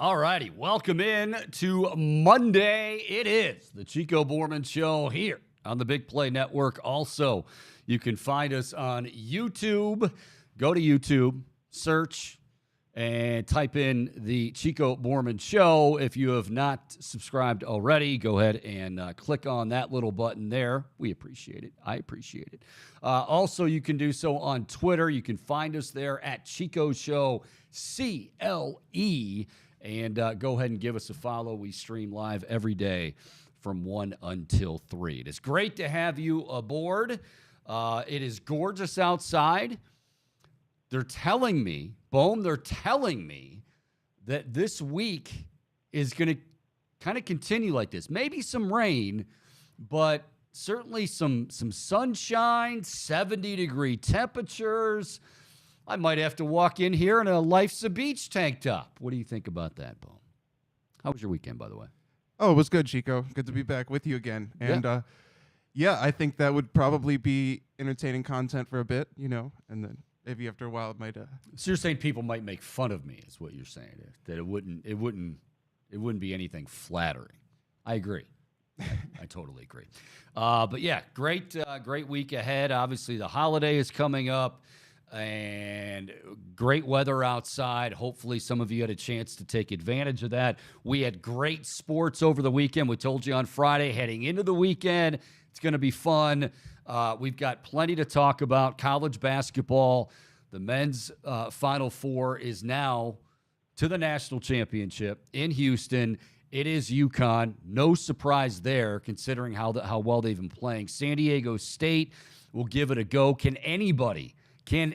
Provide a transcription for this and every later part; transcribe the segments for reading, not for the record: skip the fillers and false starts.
All righty, welcome in to Monday. It is the Chico Bormann Show here on the Big Play Network. Also, you can find us on YouTube. Go to YouTube, search, and type in the Chico Bormann Show. If you have not subscribed already, go ahead and click on that little button there. We appreciate it. I appreciate it. Also, you can do so on Twitter. You can find us there at Chico Show CLE. And go ahead and give us a follow. We stream live every day from 1 until 3. It is great to have you aboard. It is gorgeous outside. They're telling me, they're telling me that this week is going to kind of continue like this. Maybe some rain, but certainly some sunshine, 70-degree temperatures. I might have to walk in here in a Life's a Beach tank top. What do you think about that, Bo? How was your weekend, by the way? Oh, it was good, Chico. Good to be back with you again. And, I think that would probably be entertaining content for a bit, and then maybe after a while it might... So you're saying people might make fun of me is what you're saying, that it wouldn't be anything flattering. I agree. I totally agree. But, yeah, great week ahead. Obviously, the holiday is coming up. And great weather outside. Hopefully some of you had a chance to take advantage of that. We had great sports over the weekend. We told you on Friday, heading into the weekend, it's going to be fun. We've got plenty to talk about. College basketball, the men's Final Four is now to the national championship in Houston. It is UConn. No surprise there, considering how well they've been playing. San Diego State will give it a go. Can anybody give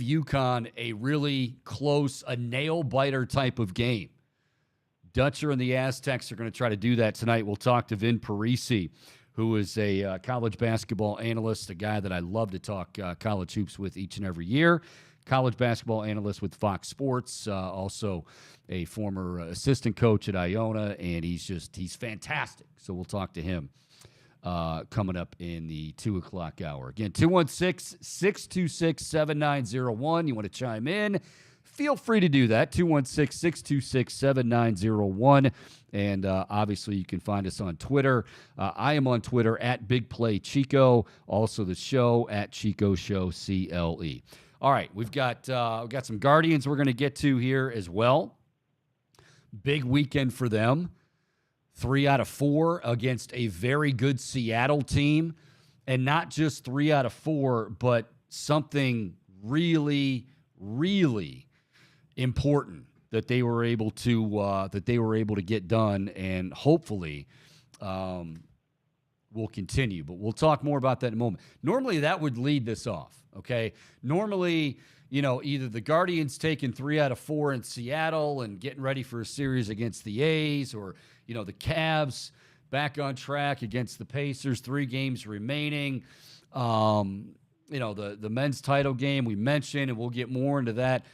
UConn a really close, a nail-biter type of game? Dutcher and the Aztecs are going to try to do that tonight. We'll talk to Vin Parise, who is a college basketball analyst, a guy that I love to talk college hoops with each and every year. College basketball analyst with Fox Sports, also a former assistant coach at Iona, and he's fantastic. So we'll talk to him coming up in the 2 o'clock hour. Again, 216-626-7901. You want to chime in? Feel free to do that, 216-626-7901. And obviously, you can find us on Twitter. I am on Twitter at Big Play Chico. Also, the show at Chico Show CLE. All right, we've got some Guardians we're going to get to here as well. Big weekend for them. 3 out of 4 against a very good Seattle team. And not just 3 out of 4, but something really, really important that they were able to get done, and hopefully will continue. But we'll talk more about that in a moment. Normally that would lead this off, okay? Normally, either the Guardians taking 3 out of 4 in Seattle and getting ready for a series against the A's, or the Cavs back on track against the Pacers, 3 games remaining. The men's title game we mentioned, and we'll get more into that.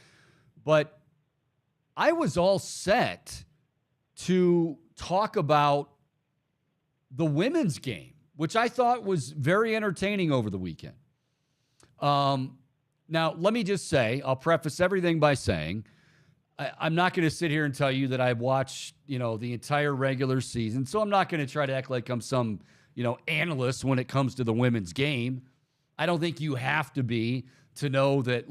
But I was all set to talk about the women's game, which I thought was very entertaining over the weekend. Now, let me just say, I'll preface everything by saying, I'm not going to sit here and tell you that I watched, the entire regular season. So I'm not going to try to act like I'm some, analyst when it comes to the women's game. I don't think you have to be to know that,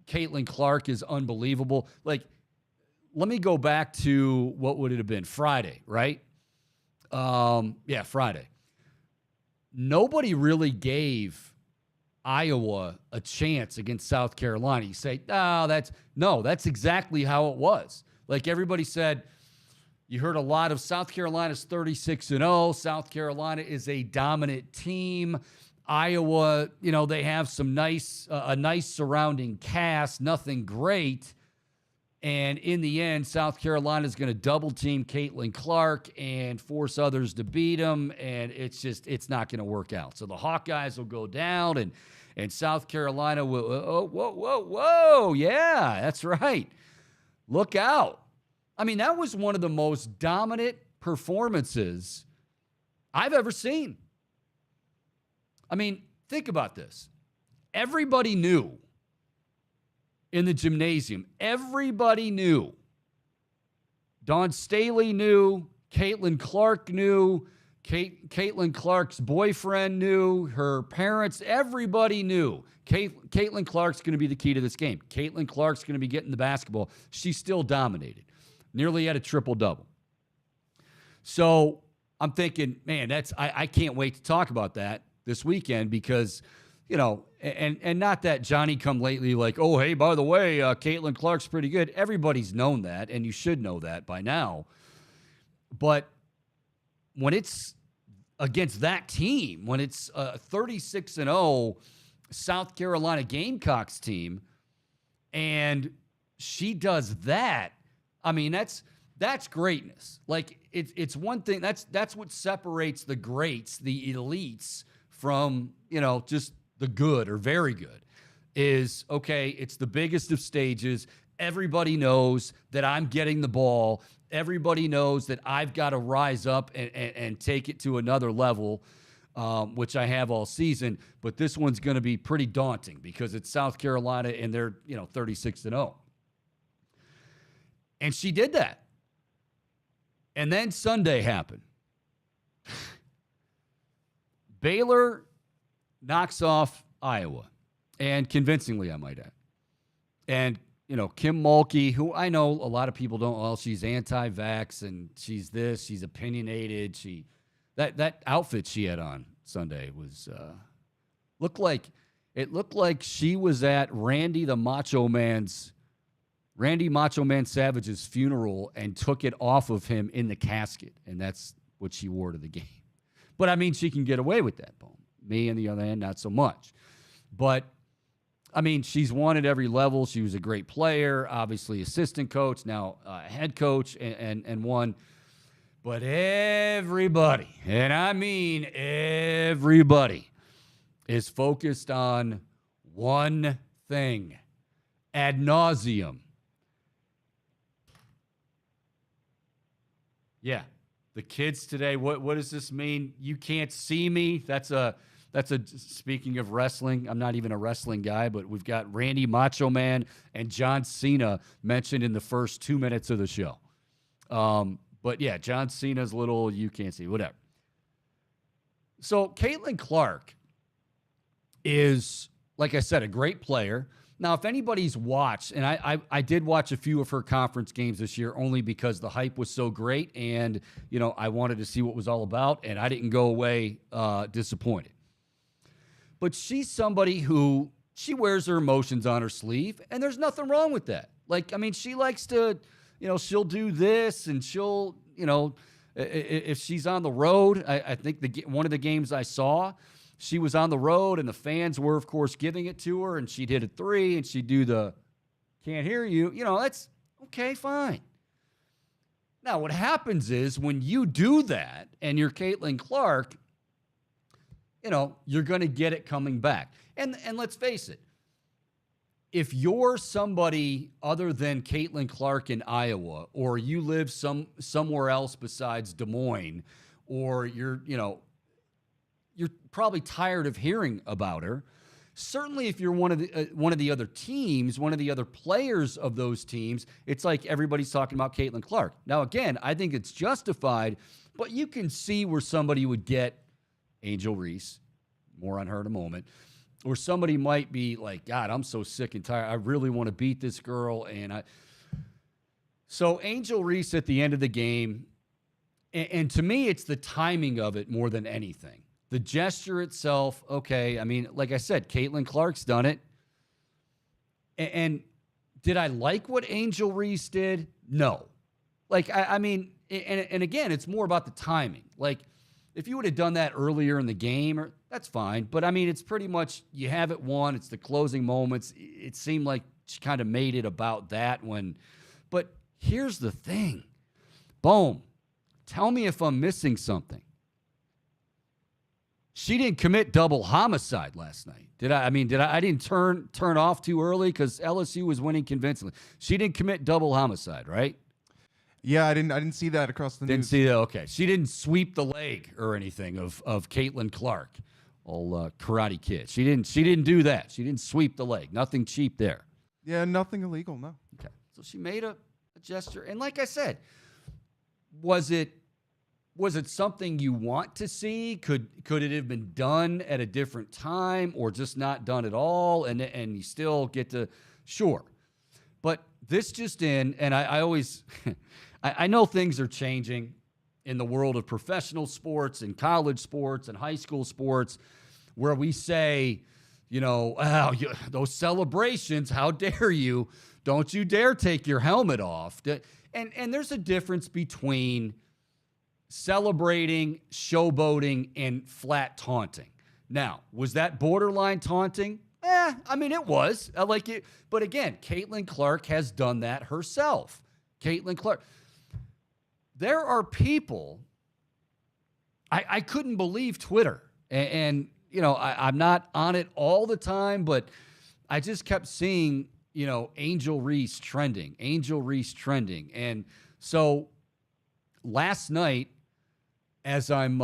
Caitlin Clark is unbelievable. Let me go back to, what would it have been? Friday, right? Friday. Nobody really gave Iowa a chance against South Carolina. You say, that's exactly how it was. Everybody said, you heard a lot of South Carolina's 36-0. South Carolina is a dominant team. Iowa, they have some a nice surrounding cast, nothing great. And in the end, South Carolina is going to double team Caitlin Clark and force others to beat them. And it's not going to work out. So the Hawkeyes will go down, and South Carolina will, whoa. Yeah, that's right. Look out. I mean, that was one of the most dominant performances I've ever seen. I mean, think about this. Everybody knew in the gymnasium. Everybody knew. Dawn Staley knew. Caitlin Clark knew. Caitlin Clark's boyfriend knew. Her parents, everybody knew. Caitlin Clark's going to be the key to this game. Caitlin Clark's going to be getting the basketball. She still dominated. Nearly had a triple-double. So I'm thinking, man, I can't wait to talk about that this weekend because, you know, and not that Johnny come lately like, oh, hey, by the way, Caitlin Clark's pretty good. Everybody's known that, and you should know that by now. But when it's against that team, when it's a 36-0 South Carolina Gamecocks team, and she does that, I mean, that's greatness. Like it's one thing. That's what separates the greats, the elites, from, you know, just the good or very good. Is okay. It's the biggest of stages. Everybody knows that I'm getting the ball. Everybody knows that I've got to rise up and take it to another level, which I have all season. But this one's going to be pretty daunting because it's South Carolina and they're, you know, 36-0. And she did that. And then Sunday happened. Baylor knocks off Iowa, and convincingly, I might add. And, you know, Kim Mulkey, who I know a lot of people don't, well, she's anti-vax, and she's this, she's opinionated. That outfit she had on Sunday was looked like she was at Randy Macho Man Savage's funeral and took it off of him in the casket, and that's what she wore to the game. But, I mean, she can get away with that, Boom. Me, on the other hand, not so much. But, I mean, she's won at every level. She was a great player, obviously assistant coach, now head coach, and won. But everybody, and I mean everybody, is focused on one thing, ad nauseum. Yeah, the kids today, what does this mean? You can't see me? That's a speaking of wrestling, I'm not even a wrestling guy, but we've got Randy Macho Man and John Cena mentioned in the first 2 minutes of the show. But yeah, John Cena's little, you can't see, whatever. So Caitlin Clark is, like I said, a great player. Now, if anybody's watched, and I did watch a few of her conference games this year only because the hype was so great and, you know, I wanted to see what it was all about, and I didn't go away disappointed. But she's somebody who, she wears her emotions on her sleeve, and there's nothing wrong with that. Like, I mean, she likes to, you know, she'll do this, and she'll, you know, if she's on the road, I think one of the games I saw, she was on the road, and the fans were, of course, giving it to her, and she'd hit a three, and she'd do the can't hear you. You know, that's okay, fine. Now, what happens is when you do that, and you're Caitlin Clark, you know, you're going to get it coming back. And let's face it, if you're somebody other than Caitlin Clark in Iowa, or you live somewhere else besides Des Moines, or you're probably tired of hearing about her. Certainly, if you're one of the other teams, one of the other players of those teams, it's like everybody's talking about Caitlin Clark. Now, again, I think it's justified, but you can see where somebody would get Angel Reese, more on her in a moment, or somebody might be like, God, I'm so sick and tired. I really want to beat this girl. So Angel Reese at the end of the game, and to me, it's the timing of it more than anything. The gesture itself, okay, I mean, like I said, Caitlin Clark's done it. And did I like what Angel Reese did? No. Like, I mean, and again, it's more about the timing. Like, if you would have done that earlier in the game, that's fine. But, I mean, it's pretty much you have it won. It's the closing moments. It seemed like she kind of made it about that But here's the thing. Boom. Tell me if I'm missing something. She didn't commit double homicide last night. Did I? I mean, I didn't turn off too early because LSU was winning convincingly. She didn't commit double homicide, right? Yeah, I didn't see that across the news. Didn't see that. Okay, she didn't sweep the leg or anything of Caitlin Clark, old Karate Kid. She didn't do that. She didn't sweep the leg. Nothing cheap there. Yeah, nothing illegal, no. Okay. So she made a gesture. And like I said, was it something you want to see? Could it have been done at a different time or just not done at all? And you still get to, sure. But this just in, and I always, I know things are changing in the world of professional sports and college sports and high school sports, where we say, those celebrations, how dare you? Don't you dare take your helmet off. And there's a difference between celebrating, showboating, and flat taunting. Now, was that borderline taunting? It was. I like it. But again, Caitlin Clark has done that herself. Caitlin Clark. There are people, I couldn't believe Twitter. And I'm not on it all the time, but I just kept seeing, Angel Reese trending. And so last night, as I'm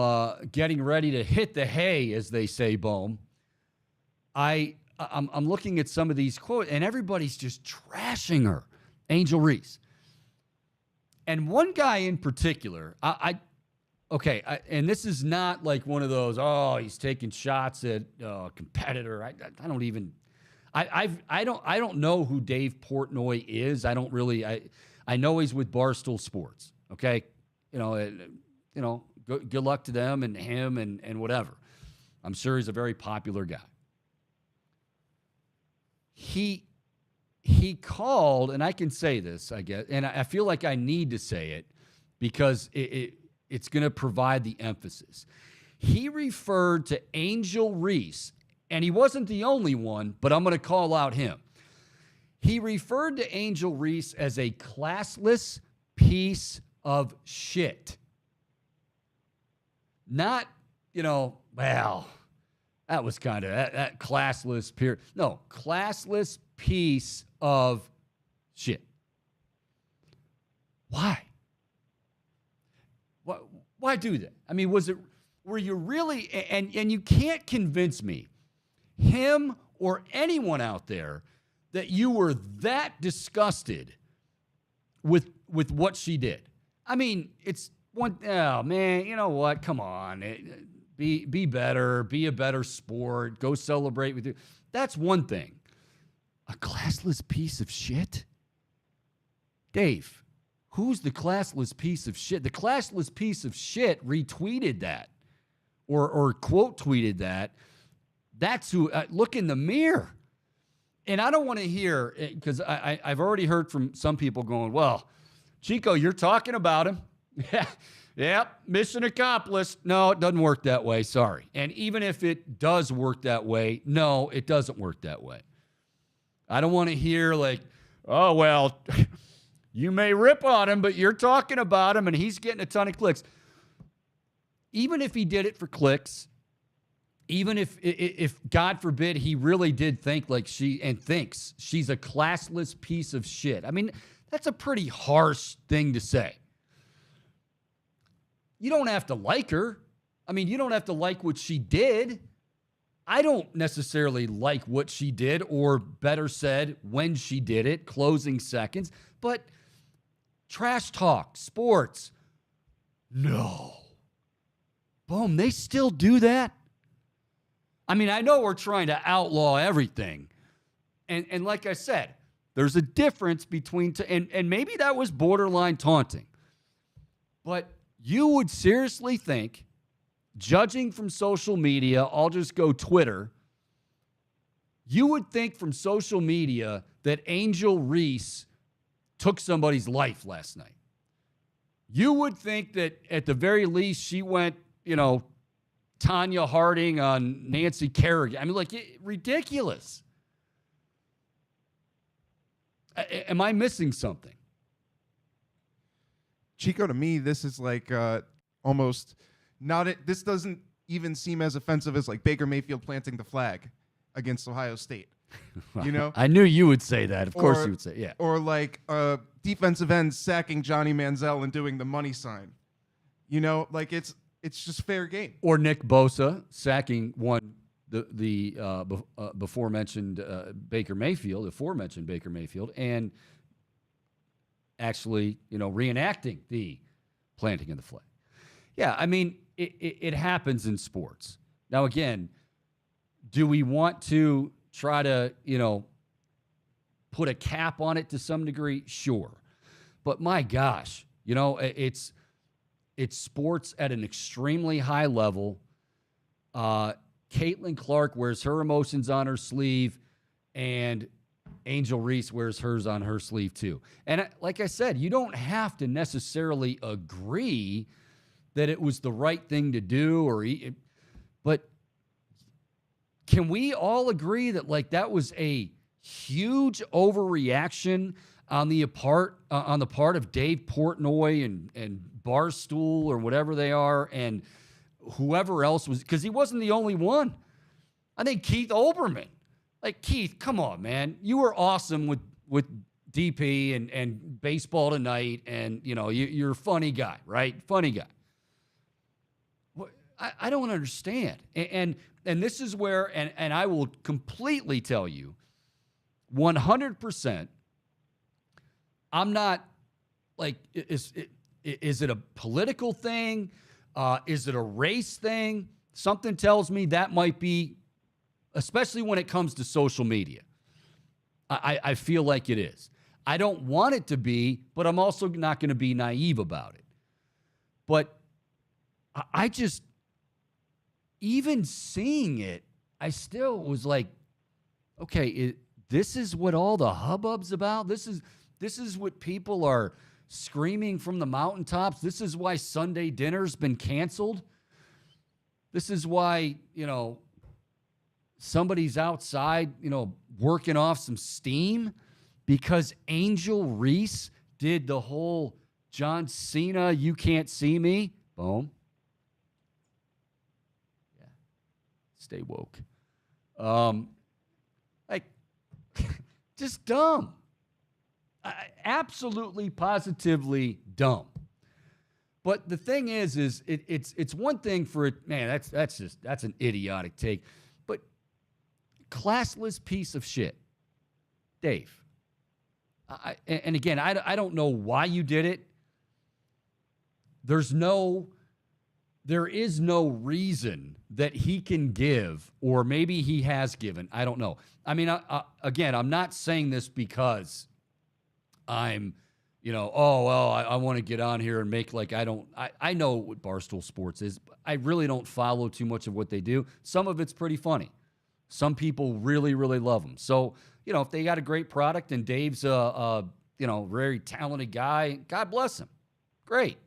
getting ready to hit the hay, as they say, Bohm, I'm looking at some of these quotes, and everybody's just trashing her, Angel Reese. And one guy in particular, and this is not like one of those, he's taking shots at a competitor. I don't even, I don't know who Dave Portnoy is. I don't really, I know he's with Barstool Sports. Okay. Good luck to them and him and whatever. I'm sure he's a very popular guy. He called, and I can say this, I guess, and I feel like I need to say it because it's going to provide the emphasis. He referred to Angel Reese, and he wasn't the only one, but I'm going to call out him. He referred to Angel Reese as a classless piece of shit. Not, that was kind of that classless period. No, classless piece of shit. Why? Why do that? Were you really, and you can't convince me, him or anyone out there, that you were that disgusted with what she did. It's one, oh man, you know what? Come on. Be better, be a better sport, go celebrate with you. That's one thing. A classless piece of shit? Dave, who's the classless piece of shit? The classless piece of shit retweeted that or quote tweeted that. That's who, look in the mirror. And I don't want to hear, because I've already heard from some people going, well, Chico, you're talking about him. Yep, mission accomplished. No, it doesn't work that way. Sorry. And even if it does work that way, no, it doesn't work that way. I don't want to hear like, oh, well, you may rip on him, but you're talking about him and he's getting a ton of clicks. Even if he did it for clicks, even if God forbid he really did think like thinks she's a classless piece of shit. That's a pretty harsh thing to say. You don't have to like her. You don't have to like what she did. I don't necessarily like what she did, or better said, when she did it, closing seconds. But trash talk, sports, no. Boom, they still do that? I know we're trying to outlaw everything. And like I said, there's a difference between, and maybe that was borderline taunting. But you would seriously think, judging from social media, I'll just go Twitter, you would think from social media that Angel Reese took somebody's life last night. You would think that at the very least she went, Tanya Harding on Nancy Kerrigan. Ridiculous. Am I missing something? Chico, to me, this is like almost not it. This doesn't even seem as offensive as like Baker Mayfield planting the flag against Ohio State. I knew you would say that. Of course you would say, yeah. Or like defensive end sacking Johnny Manziel and doing the money sign. It's just fair game. Or Nick Bosa sacking one before mentioned Baker Mayfield, aforementioned Baker Mayfield, and actually, reenacting the planting of the flag. Yeah, I mean, it happens in sports. Now, again, do we want to try to, put a cap on it to some degree? Sure. But my gosh, it's sports at an extremely high level. Caitlin Clark wears her emotions on her sleeve, and Angel Reese wears hers on her sleeve too. And like I said, you don't have to necessarily agree that it was the right thing to do, but can we all agree that that was a huge overreaction on the part of Dave Portnoy and Barstool or whatever they are, and whoever else was, because he wasn't the only one. I think Keith Olbermann. Keith, come on, man. You were awesome with DP and Baseball Tonight, and you're a funny guy, right? Funny guy. I don't understand. And this is where, and I will completely tell you, 100%, I'm not is it a political thing? Is it a race thing? Something tells me that might be, especially when it comes to social media. I feel like it is. I don't want it to be, but I'm also not going to be naive about it. But I just, even seeing it, I still was like, okay, this is what all the hubbub's about? This is what people are screaming from the mountaintops? This is why Sunday dinner's been canceled? This is why, somebody's outside, working off some steam because Angel Reese did the whole John Cena, you can't see me? Boom. Yeah. Stay woke. Just dumb. Absolutely, positively dumb. But the thing is it's one thing for it, man, that's an idiotic take. But classless piece of shit. Dave. And again, I don't know why you did it. There is no reason that he can give, or maybe he has given. I don't know. I mean, again, I'm not saying this because I'm, I want to get on here and make I know what Barstool Sports is. But I really don't follow too much of what they do. Some of it's pretty funny. Some people really, really love them. So, if they got a great product and Dave's a very talented guy, God bless him. Great.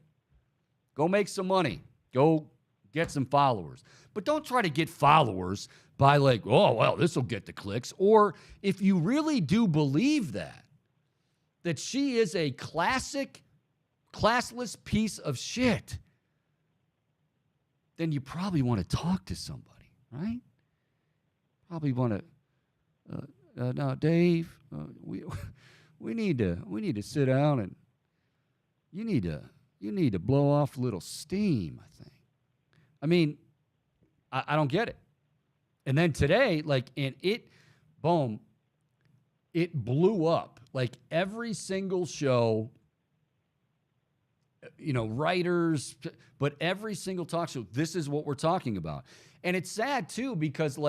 Go make some money. Go get some followers. But don't try to get followers by this will get the clicks. Or if you really do believe that she is a classless piece of shit, then you probably want to talk to somebody, right? Probably want to, now, Dave, we need to sit down and you need to blow off a little steam, I think. I mean, I don't get it. And then today, it blew up. Every single show, writers, but every single talk show, this is what we're talking about. And it's sad, too, because,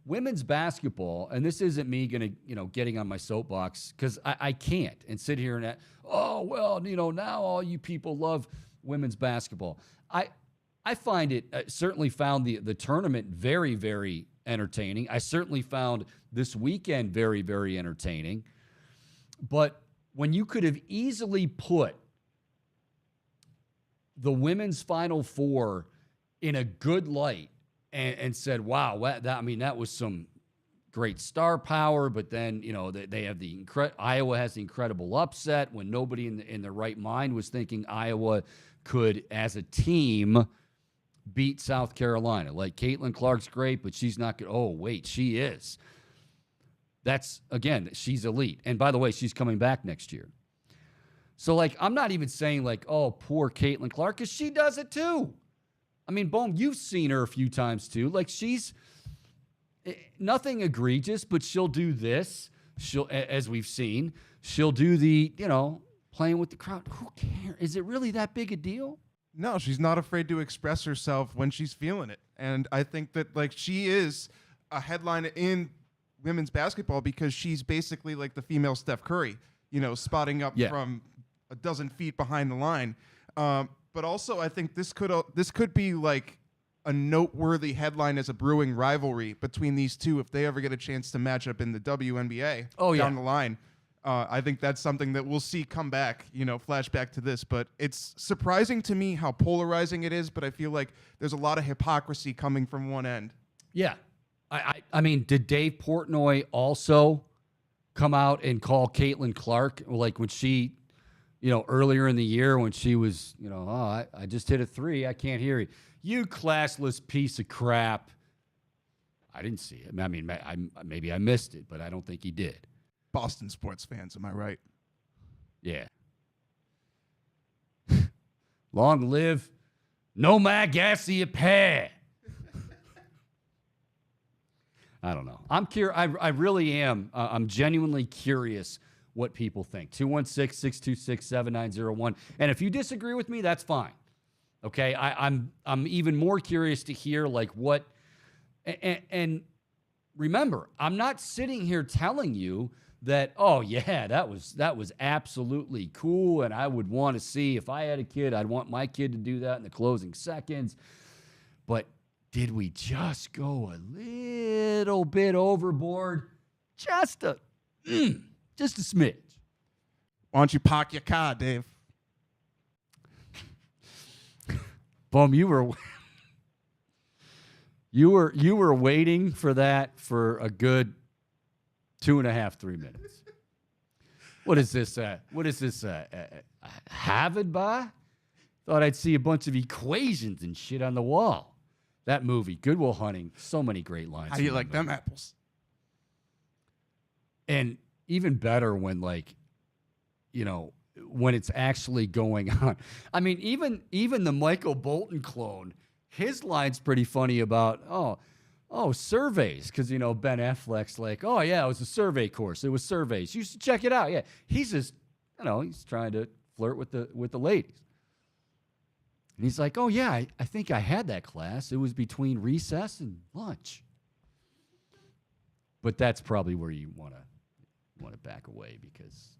women's basketball, and this isn't me getting on my soapbox, because I can't and sit here and, now all you people love women's basketball. I find it, certainly found the tournament very, very entertaining. I certainly found this weekend very, very entertaining. But when you could have easily put the women's Final Four in a good light and said, wow, that was some great star power, but then, they have Iowa has the incredible upset when nobody in their right mind was thinking Iowa could, as a team, beat South Carolina. Caitlin Clark's great, but she's not good. Oh, wait, she is. That's, again, she's elite. And by the way, she's coming back next year. So, I'm not even saying, oh, poor Caitlin Clark, because she does it too. I mean, boom, you've seen her a few times too. nothing egregious, but she'll do this. As we've seen, she'll do the, playing with the crowd. Who cares? Is it really that big a deal? No, she's not afraid to express herself when she's feeling it. And I think that, she is a headline in women's basketball because she's basically like the female Steph Curry, spotting up from a dozen feet behind the line. But also, I think this could be like a noteworthy headline as a brewing rivalry between these two if they ever get a chance to match up in the WNBA down the line. I think that's something that we'll see come back, flashback to this. But it's surprising to me how polarizing it is, but I feel like there's a lot of hypocrisy coming from one end. Yeah. I mean, did Dave Portnoy also come out and call Caitlin Clark, like when she, earlier in the year when she was, I just hit a 3, I can't hear you. You classless piece of crap. I didn't see it. I mean, maybe I missed it, but I don't think he did. Boston sports fans, am I right? Yeah. Long live no Magassia pair. I don't know. I'm curious. I really am. I'm genuinely curious what people think. 216-626-7901. And if you disagree with me, that's fine. Okay. I'm even more curious to hear like what. And remember, I'm not sitting here telling you that, oh yeah, that was absolutely cool, and I would want to see if I had a kid, I'd want my kid to do that in the closing seconds. But did we just go a little bit overboard? Just a smidge. Why don't you park your car, Dave? Boom, you were waiting for that for a good 2.5, 3 minutes. What is this? Harvard bar? Thought I'd see a bunch of equations and shit on the wall. That movie, Good Will Hunting, so many great lines. How do you like them apples? And even better when when it's actually going on. I mean, even the Michael Bolton clone, his line's pretty funny about, surveys. Because, Ben Affleck's like, oh, yeah, it was a survey course. It was surveys. You should check it out. Yeah. He's just, he's trying to flirt with the ladies. And he's like, oh, yeah, I think I had that class. It was between recess and lunch. But that's probably where you want to back away because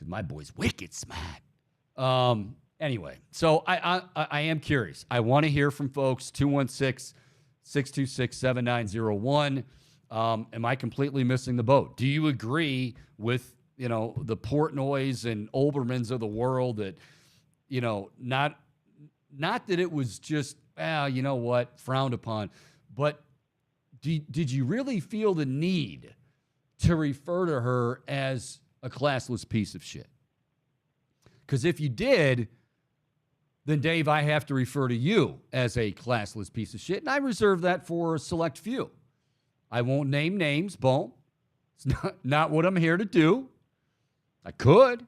my boy's wicked smart. Anyway, so I am curious. I want to hear from folks. 216-626-7901. Am I completely missing the boat? Do you agree with, the Portnoys and Olbermanns of the world that, not that it was just, frowned upon, but did you really feel the need to refer to her as a classless piece of shit? Because if you did, then Dave, I have to refer to you as a classless piece of shit, and I reserve that for a select few. I won't name names, boom. It's not what I'm here to do. I could,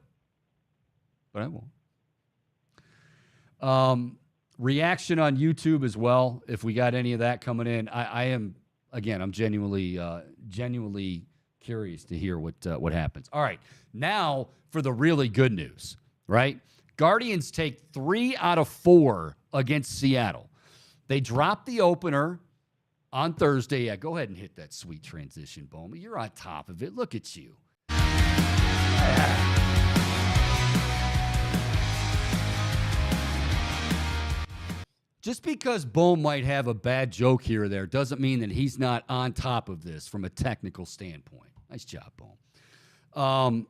but I won't. Reaction on YouTube as well. If we got any of that coming in, I'm genuinely curious to hear what happens. All right, now for the really good news, right? Guardians take 3 out of 4 against Seattle. They dropped the opener on Thursday. Yeah, go ahead and hit that sweet transition, Bowman. You're on top of it. Look at you. Just because Bohm might have a bad joke here or there doesn't mean that he's not on top of this from a technical standpoint. Nice job, Bohm.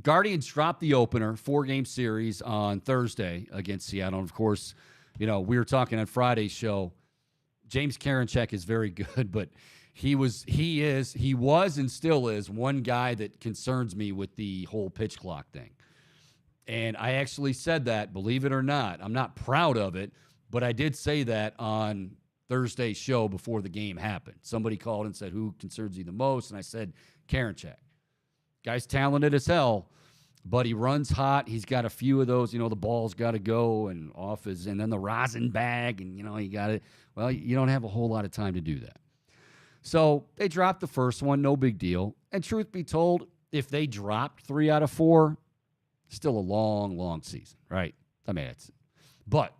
Guardians dropped the opener, 4-game series on Thursday against Seattle. And of course, we were talking on Friday's show. James Karinchak is very good, but he was and still is one guy that concerns me with the whole pitch clock thing. And I actually said that, believe it or not. I'm not proud of it, but I did say that on Thursday's show before the game happened. Somebody called and said, who concerns you the most? And I said, Karinchak. Guy's talented as hell, but he runs hot. He's got a few of those, the ball's got to go and off and then the rosin bag, and, you got it. Well, you don't have a whole lot of time to do that. So they dropped the first one, no big deal. And truth be told, if they dropped 3 out of 4, still a long, long season, right? I mean, but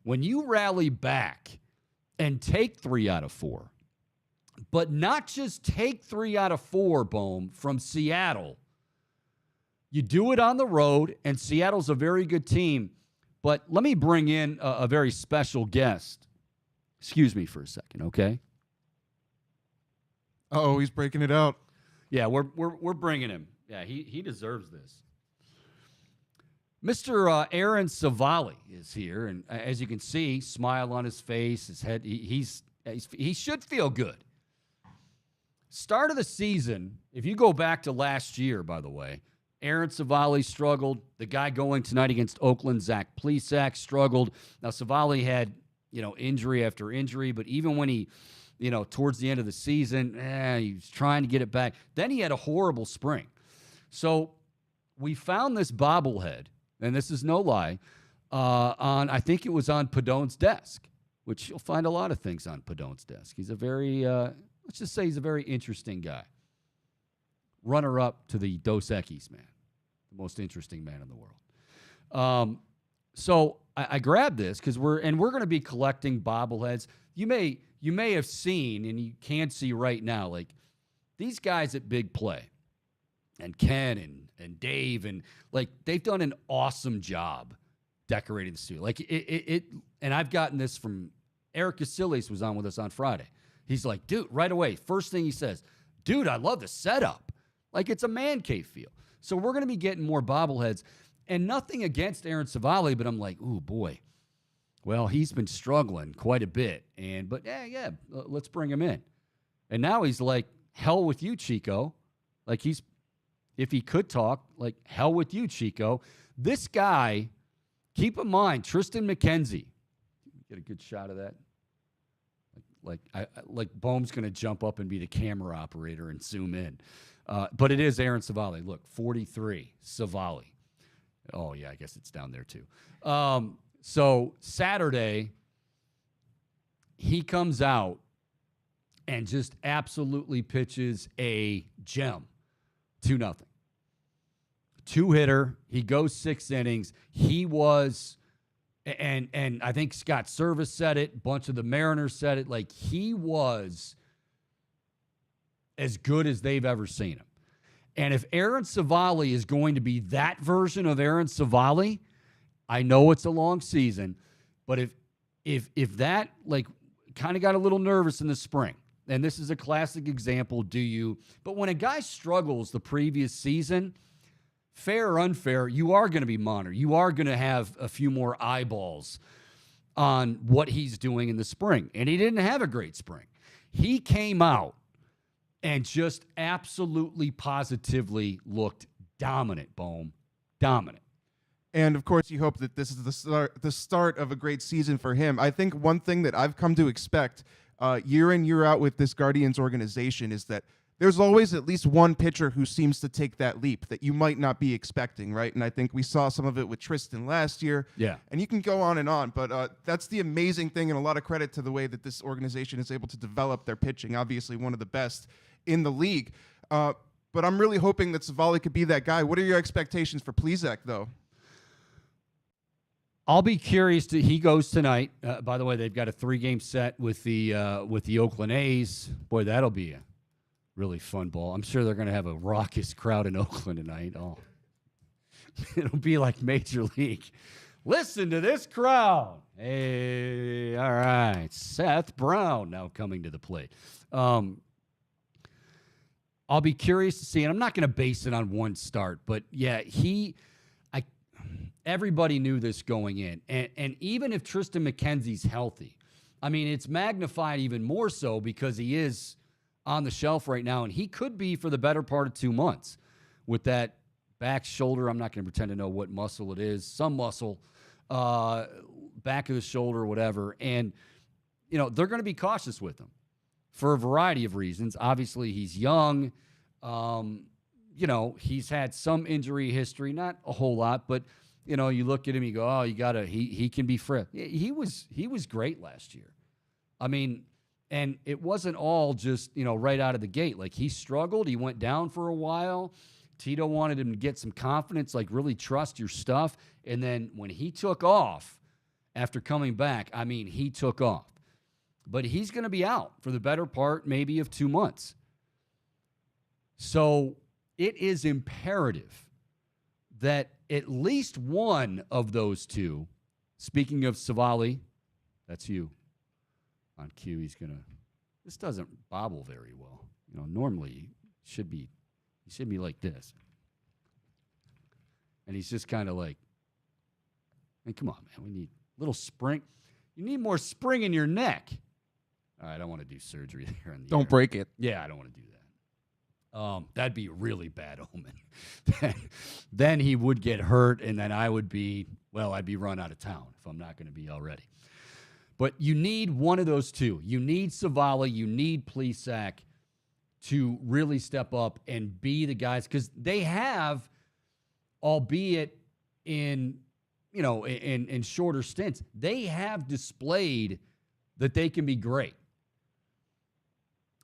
when you rally back and take 3 out of 4, but not just take 3 out of 4, Bohm, from Seattle, you do it on the road, and Seattle's a very good team. But let me bring in a very special guest. Excuse me for a second, okay? Oh, he's breaking it out. Yeah, we're bringing him. Yeah, he deserves this. Mr. Aaron Savali is here, and as you can see, smile on his face, his head. He should feel good. Start of the season, if you go back to last year, by the way, Aaron Savali struggled. The guy going tonight against Oakland, Zach Plesac, struggled. Now, Savali had, injury after injury, but even when he, towards the end of the season, he was trying to get it back. Then he had a horrible spring. So we found this bobblehead, and this is no lie, I think it was on Padone's desk, which you'll find a lot of things on Padone's desk. He's a very, let's just say he's a very interesting guy. Runner-up to the Dos Equis man, the most interesting man in the world. So I grabbed this because we're going to be collecting bobbleheads. You may have seen, and you can see right now, like these guys at Big Play, and Ken and Dave, and like they've done an awesome job decorating the studio. Like and I've gotten this from Eric Casillas was on with us on Friday. He's like, dude, right away, first thing he says, dude, I love the setup. Like it's a man cave feel. So we're going to be getting more bobbleheads, and nothing against Aaron Savali, but I'm like, ooh, boy. Well, he's been struggling quite a bit, but let's bring him in. And now he's like, hell with you, Chico. Like if he could talk, like hell with you, Chico. This guy, keep in mind, Tristan McKenzie. Get a good shot of that. Like Bohm's going to jump up and be the camera operator and zoom in. But it is Aaron Savali. Look, 43, Savali. Oh, yeah, I guess it's down there too. So Saturday, he comes out and just absolutely pitches a gem, 2-0. 2-hitter. He goes 6 innings. He was, and I think Scott Service said it, a bunch of the Mariners said it, like he was as good as they've ever seen him. And if Aaron Savali is going to be that version of Aaron Savali, I know it's a long season, but if that, like, kind of got a little nervous in the spring, and this is a classic example, but when a guy struggles the previous season, fair or unfair, you are going to be monitored. You are going to have a few more eyeballs on what he's doing in the spring. And he didn't have a great spring. He came out and just absolutely positively looked dominant, Bohm. Dominant. And of course, you hope that this is the start of a great season for him. I think one thing that I've come to expect year in, year out with this Guardians organization is that there's always at least one pitcher who seems to take that leap that you might not be expecting, right? And I think we saw some of it with Tristan last year. Yeah. And you can go on, but that's the amazing thing, and a lot of credit to the way that this organization is able to develop their pitching. Obviously, one of the best in the league. But I'm really hoping that Savali could be that guy. What are your expectations for Plesac, though? I'll be curious. He goes tonight. By the way, they've got a 3-game set with the Oakland A's. Boy, that'll be a really fun ball. I'm sure they're going to have a raucous crowd in Oakland tonight. Oh, it'll be like Major League. Listen to this crowd. Hey, all right. Seth Brown now coming to the plate. I'll be curious to see, and I'm not going to base it on one start, but yeah, everybody knew this going in. And even if Tristan McKenzie's healthy, I mean, it's magnified even more so because he is on the shelf right now, and he could be for the better part of 2 months with that back shoulder. I'm not going to pretend to know what muscle it is. Some muscle, back of the shoulder, whatever. And, they're going to be cautious with him for a variety of reasons. Obviously, he's young. He's had some injury history, not a whole lot, but you look at him, you go, oh, he can be fresh. He was great last year. I mean, And it wasn't all just, right out of the gate. Like, he struggled. He went down for a while. Tito wanted him to get some confidence, like really trust your stuff. And then when he took off after coming back, he took off. But he's going to be out for the better part maybe of 2 months. So it is imperative that at least one of those two, speaking of Savali, that's you on cue. This doesn't bobble very well. Normally he should be like this. And he's just kind of like, come on, man, we need a little spring. You need more spring in your neck. All right, I don't want to do surgery there. Don't break it. Yeah, I don't want to do that. That'd be a really bad omen. Then he would get hurt, and then I'd be run out of town if I'm not going to be already. But you need one of those two. You need Savali, you need Plesac to really step up and be the guys, because they have, albeit in shorter stints, they have displayed that they can be great.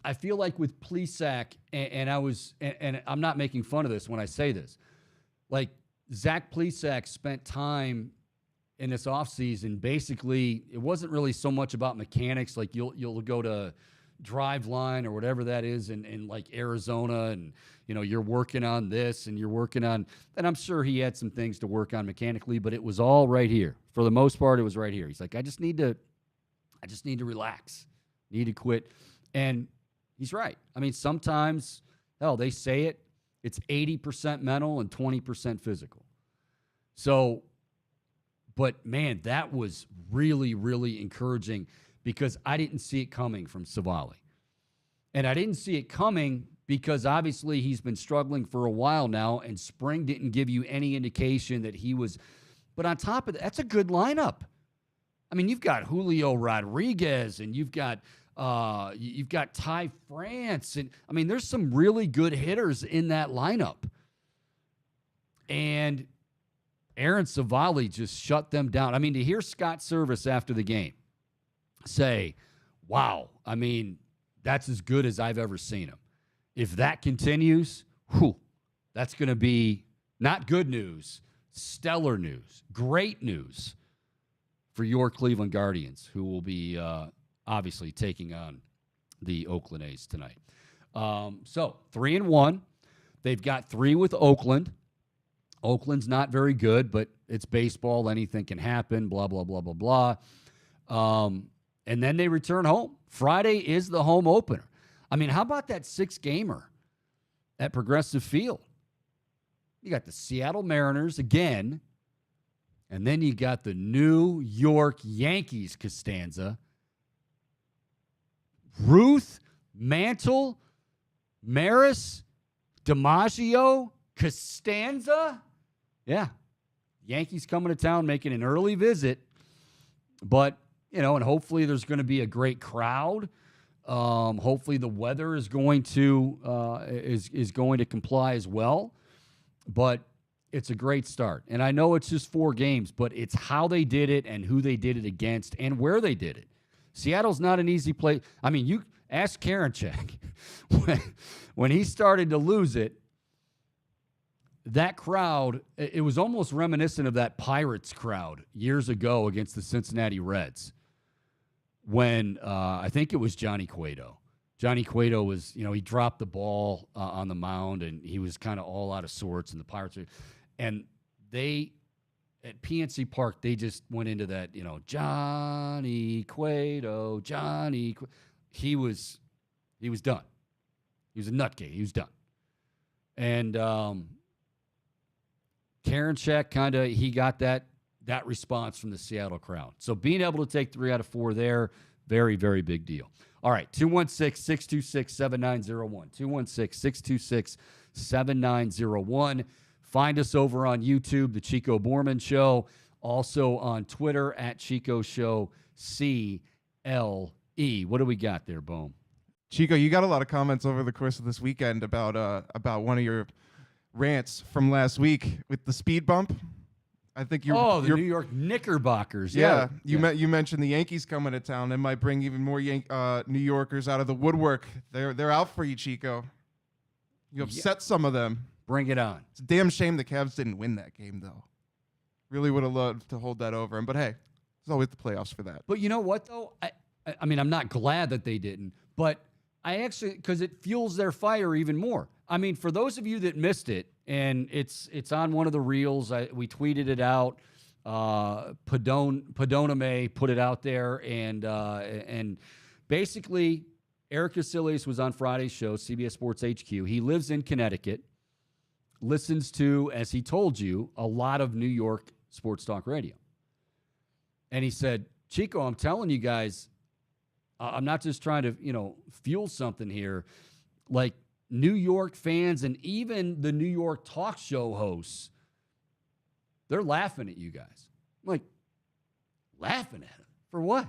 I feel like with Plesac, and I'm not making fun of this when I say this, like Zach Plesac spent time in this offseason, basically, it wasn't really so much about mechanics. Like you'll go to Driveline or whatever that is in like Arizona, and you're working on this and you're working on, and I'm sure he had some things to work on mechanically, but it was all right here. For the most part, it was right here. He's like, I just need to relax, need to quit. And he's right. Sometimes, they say it's 80% mental and 20% physical. So, but man, that was really, really encouraging, because I didn't see it coming from Savali. And I didn't see it coming because obviously he's been struggling for a while now, and spring didn't give you any indication that he was. But on top of that, that's a good lineup. You've got Julio Rodriguez, and you've got Ty France, and there's some really good hitters in that lineup. And Aaron Savali just shut them down. To hear Scott Service after the game say, wow, that's as good as I've ever seen him. If that continues, that's going to be not good news, stellar news, great news for your Cleveland Guardians, who will be obviously taking on the Oakland A's tonight. So 3-1. They've got 3 with Oakland. Oakland's not very good, but it's baseball. Anything can happen, blah, blah, blah, blah, blah. And then they return home. Friday is the home opener. How about that 6-gamer at Progressive Field? You got the Seattle Mariners again, and then you got the New York Yankees, Costanza. Ruth, Mantle, Maris, DiMaggio, Costanza. Yeah. Yankees coming to town, making an early visit. But, and hopefully there's going to be a great crowd. Hopefully the weather is going to is going to comply as well. But it's a great start. And I know it's just 4 games, but it's how they did it and who they did it against and where they did it. Seattle's not an easy place. You ask Karinchak when he started to lose it, that crowd, it was almost reminiscent of that Pirates crowd years ago against the Cincinnati Reds when I think it was Johnny Cueto. Johnny Cueto was, he dropped the ball on the mound, and he was kind of all out of sorts, and the Pirates, and they, at PNC Park, they just went into that, Johnny Cueto, he was done. He was a nutcase. He was done. And Karinchak he got that response from the Seattle crowd. So being able to take 3 out of 4 there, very, very big deal. All right, 216-626-7901. 216-626-7901. Find us over on YouTube, The Chico Bormann Show. Also on Twitter, at Chico Show CLE. What do we got there, Boom? Chico, you got a lot of comments over the course of this weekend about one of your rants from last week with the speed bump. I think you're. The New York Knickerbockers. Yeah, you mentioned the Yankees coming to town. They might bring even more New Yorkers out of the woodwork. They're out for you, Chico. You upset some of them. Bring it on. It's a damn shame the Cavs didn't win that game, though. Really would have loved to hold that over him. But hey, there's always the playoffs for that. But you know what, though? I mean, I'm not glad that they didn't, but I actually, because it fuels their fire even more. I mean, for those of you that missed it, and it's on one of the reels, we tweeted it out. Padoname put it out there, and basically, Eric Casilius was on Friday's show, CBS Sports HQ. He lives in Connecticut, listens to, as he told you, a lot of New York sports talk radio. And he said, Chico, I'm telling you guys, I'm not just trying to, fuel something here. Like, New York fans and even the New York talk show hosts, they're laughing at you guys. I'm like, laughing at them? For what?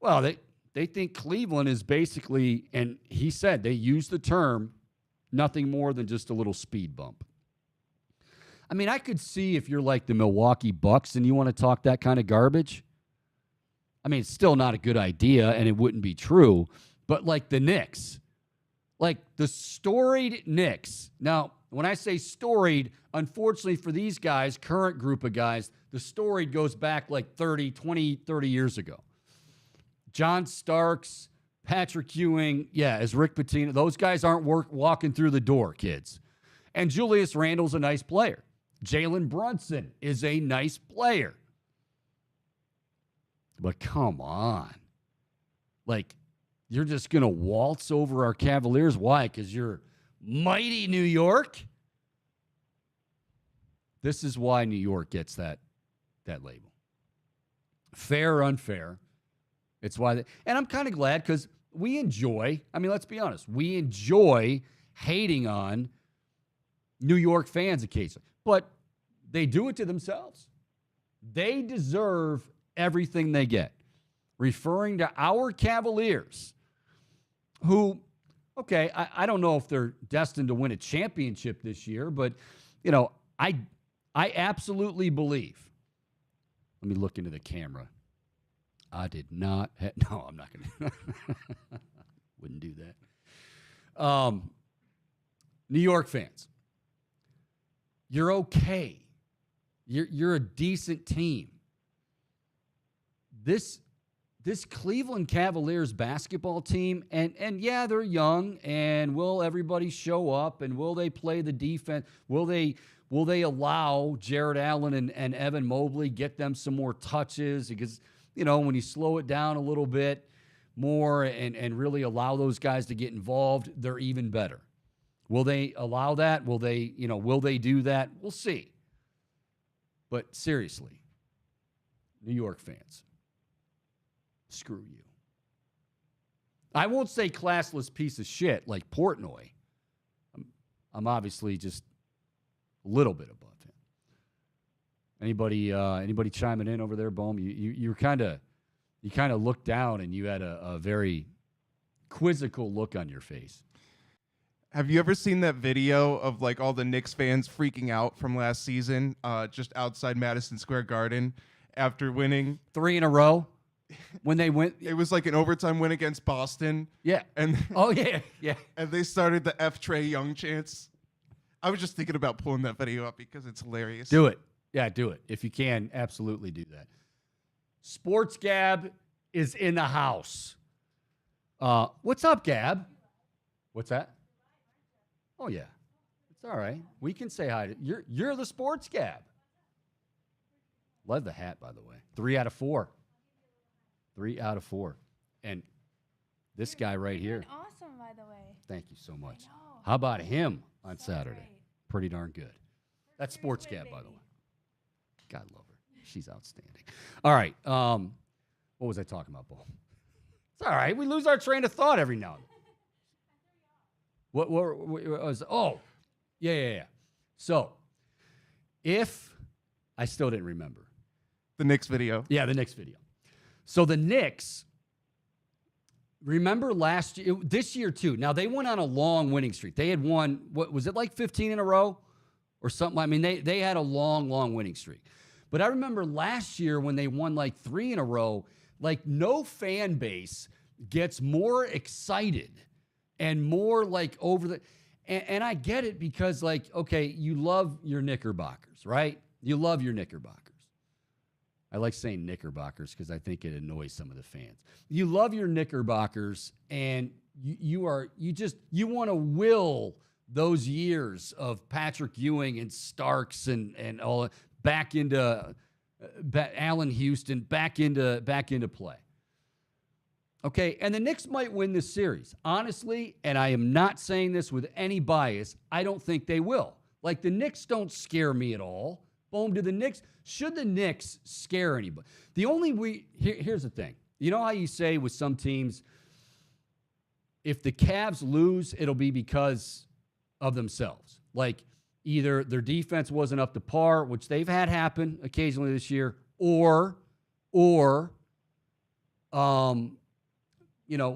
Well, they think Cleveland is basically, and he said they use the term, nothing more than just a little speed bump. I mean, I could see if you're like the Milwaukee Bucks and you want to talk that kind of garbage. I mean, it's still not a good idea, and it wouldn't be true. But like the Knicks, like the storied Knicks. Now, when I say storied, unfortunately for these guys, current group of guys, the storied goes back like 30 years ago. John Starks, Patrick Ewing, as Rick Pitino. Those guys aren't walking through the door, kids. And Julius Randle's a nice player. Jalen Brunson is a nice player. But come on. Like, you're just going to waltz over our Cavaliers? Why? Because you're mighty New York? This is why New York gets that label. Fair or unfair. It's why and I'm kind of glad because we enjoy, I mean, let's be honest, we enjoy hating on New York fans occasionally. But they do it to themselves. They deserve everything they get. Referring to our Cavaliers, who, okay, I don't know if they're destined to win a championship this year, but, I absolutely believe. Let me look into the camera. I did not. No, I'm not going to. Wouldn't do that. New York fans, you're okay. You're a decent team. This Cleveland Cavaliers basketball team, and yeah, they're young, and will everybody show up, and will they play the defense? Will they allow Jared Allen and Evan Mobley, get them some more touches? Because, when you slow it down a little bit more and really allow those guys to get involved, they're even better. Will they allow that? Will they do that? We'll see. But seriously, New York fans, screw you. I won't say classless piece of shit like Portnoy. I'm obviously just a little bit above him. Anybody chiming in over there, Bohm? You kind of looked down and you had a very quizzical look on your face. Have you ever seen that video of like all the Knicks fans freaking out from last season, just outside Madison Square Garden after winning 3 in a row? When they went, it was like an overtime win against Boston. Yeah. And yeah. And they started the F. Trae Young chants. I was just thinking about pulling that video up because it's hilarious. Do it. Yeah, do it. If you can, absolutely do that. Sports Gab is in the house. What's up, Gab? What's that? Oh, yeah. It's all right. We can say hi to you're the Sports Gab. Love the hat, by the way. 3 out of 4. 3 out of 4. And this guy right here. Awesome, by the way. Thank you so much. How about him on Saturday? Great. Pretty darn good. That's Sports Gab, by the way. God love her. She's outstanding. All right. What was I talking about, Bo? It's all right. We lose our train of thought every now and then. What was? Oh, yeah. So, if I still didn't remember the Knicks video. Yeah, the Knicks video. So the Knicks, remember last year, this year too. Now they went on a long winning streak. They had won, what was it, like 15 in a row or something. I mean, they had a long, long winning streak. But I remember last year when they won like 3 in a row, like no fan base gets more excited and more like over the – and I get it because like, okay, you love your Knickerbockers, right? You love your Knickerbockers. I like saying Knickerbockers because I think it annoys some of the fans. You love your Knickerbockers, and you want to will those years of Patrick Ewing and Starks and all back into Allen Houston back into play. Okay, and the Knicks might win this series. Honestly, and I am not saying this with any bias, I don't think they will. Like, the Knicks don't scare me at all. Boom, to the Knicks. Should the Knicks scare anybody? Here's the thing. You know how you say with some teams, if the Cavs lose, it'll be because of themselves. Like, either their defense wasn't up to par, which they've had happen occasionally this year, or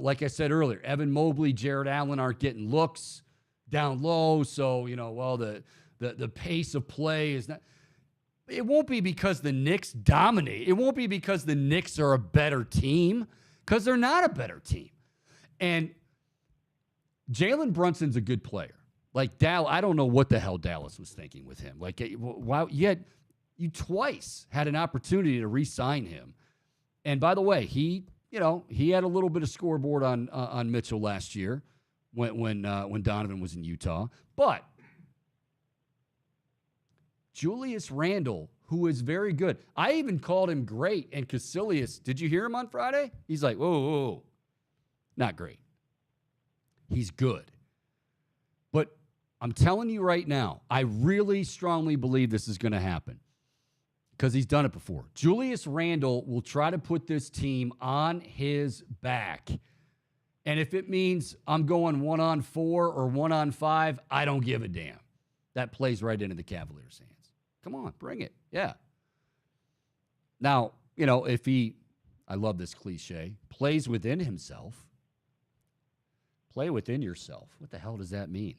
like I said earlier, Evan Mobley, Jared Allen aren't getting looks down low, so, the pace of play is not. It won't be because the Knicks dominate. It won't be because the Knicks are a better team, because they're not a better team. And Jalen Brunson's a good player. Like, I don't know what the hell Dallas was thinking with him. Like, wow, you twice had an opportunity to re-sign him. And by the way, he had a little bit of scoreboard on Mitchell last year when Donovan was in Utah. But Julius Randle, who is very good. I even called him great. And Casillas, did you hear him on Friday? He's like, whoa. Not great. He's good. But I'm telling you right now, I really strongly believe this is going to happen because he's done it before. Julius Randle will try to put this team on his back. And if it means I'm going 1-on-4 or 1-on-5, I don't give a damn. That plays right into the Cavaliers' hands. Come on, bring it. Yeah. Now, if he, I love this cliche, plays within himself, play within yourself. What the hell does that mean?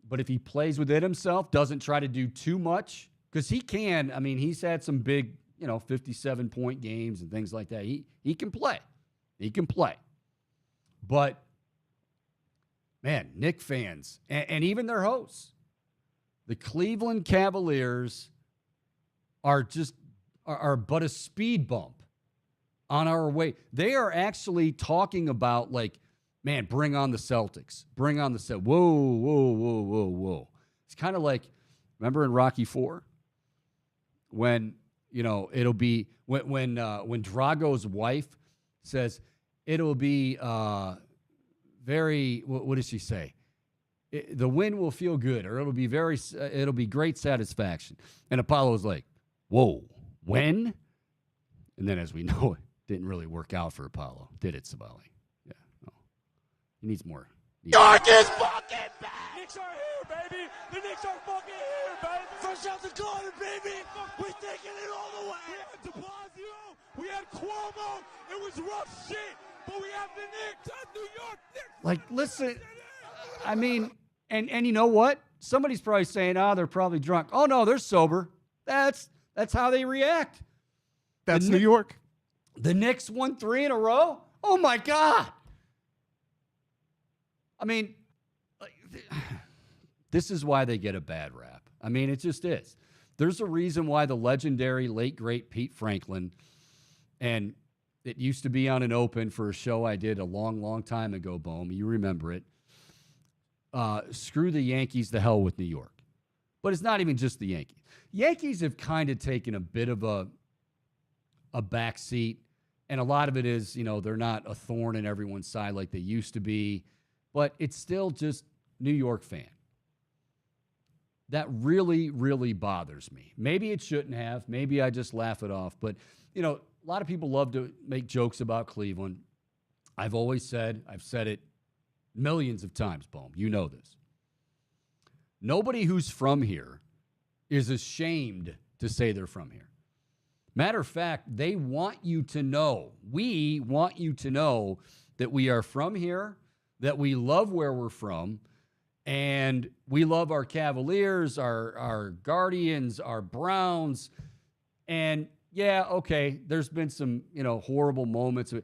But if he plays within himself, doesn't try to do too much, because he can. I mean, he's had some big, 57-point games and things like that. He can play. He can play. But, man, Knick fans, and even their hosts, the Cleveland Cavaliers are but a speed bump on our way. They are actually talking about, like, man, bring on the Celtics. Bring on the Celtics. Whoa. It's kind of like, remember in Rocky IV? When, it'll be, when Drago's wife says, it'll be very, what does she say? The win will feel good, or it'll be great satisfaction. And Apollo's like, whoa, when? And then, as we know, it didn't really work out for Apollo, did it, Sabali? Yeah, no. He needs more. York is fucking back! Knicks are here, baby! The Knicks are fucking here, baby! Fresh out the garden, baby! We're taking it all the way! We had De Blasio, we had Cuomo, it was rough shit, but we have the Knicks, New York Knicks! Like, listen, I mean, and you know what? Somebody's probably saying, they're probably drunk. Oh, no, they're sober. That's how they react. That's New York. The Knicks won 3 in a row? Oh, my God. I mean, this is why they get a bad rap. I mean, it just is. There's a reason why the legendary late, great Pete Franklin, and it used to be on an open for a show I did a long, long time ago, Bohm. You remember it. Screw the Yankees, the hell with New York. But it's not even just the Yankees. Yankees have kind of taken a bit of a back seat, and a lot of it is, they're not a thorn in everyone's side like they used to be, but it's still just New York fan. That really, really bothers me. Maybe it shouldn't have. Maybe I just laugh it off. But, a lot of people love to make jokes about Cleveland. I've said it millions of times, Bohm. You know this. Nobody who's from here is ashamed to say they're from here. Matter of fact, they want you to know, we want you to know that we are from here, that we love where we're from, And we love our Cavaliers, our Guardians, our Browns. And yeah, okay, there's been some, horrible moments.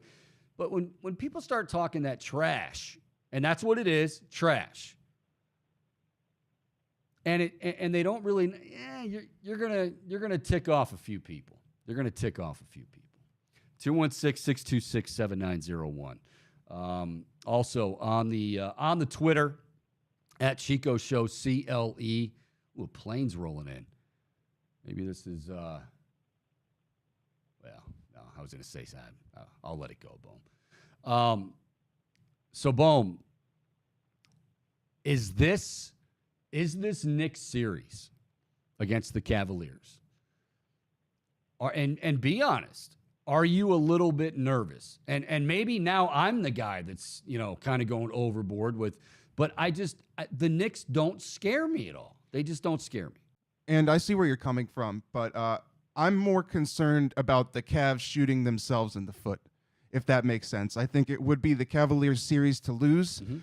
But when people start talking that trash, and that's what it is, trash. And they don't really, you're gonna tick off a few people. They're gonna tick off a few people. 216-626-7901. Also on the Twitter at Chico Show CLE. Ooh, plane's rolling in. Maybe this is no, I was gonna say that. I'll let it go, Boom. So Boom, is this Knicks series against the Cavaliers? And be honest, are you a little bit nervous? And maybe now I'm the guy that's, kind of going overboard but the Knicks don't scare me at all. They just don't scare me. And I see where you're coming from, but I'm more concerned about the Cavs shooting themselves in the foot, if that makes sense. I think it would be the Cavaliers series to lose. Mm-hmm.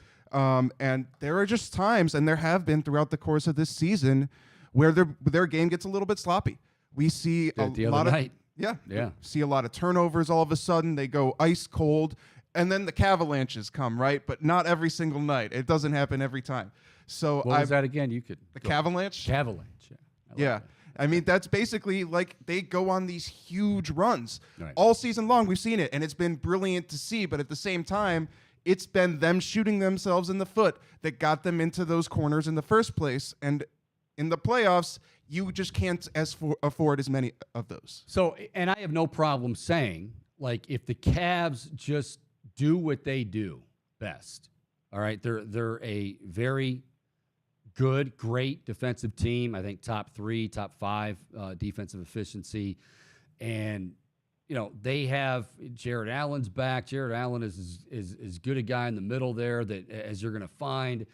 And there are just times, and there have been throughout the course of this season, where their game gets a little bit sloppy. We see a lot of see a lot of turnovers all of a sudden. They go ice cold, and then the Cavalanches come, right? But not every single night. It doesn't happen every time. So what was that again? You could the Cavalanche? Cavalanche, yeah. I mean, that's basically like they go on these huge runs right. all season long. We've seen it, and it's been brilliant to see. But at the same time, it's been them shooting themselves in the foot that got them into those corners in the first place. And in the playoffs, you just can't afford as many of those. So, and I have no problem saying, like, if the Cavs just do what they do best, all right, they're a very good, great defensive team. I think top 3, top 5 defensive efficiency. And, they have Jared Allen's back. Jared Allen is as good a guy in the middle there as you're going to find.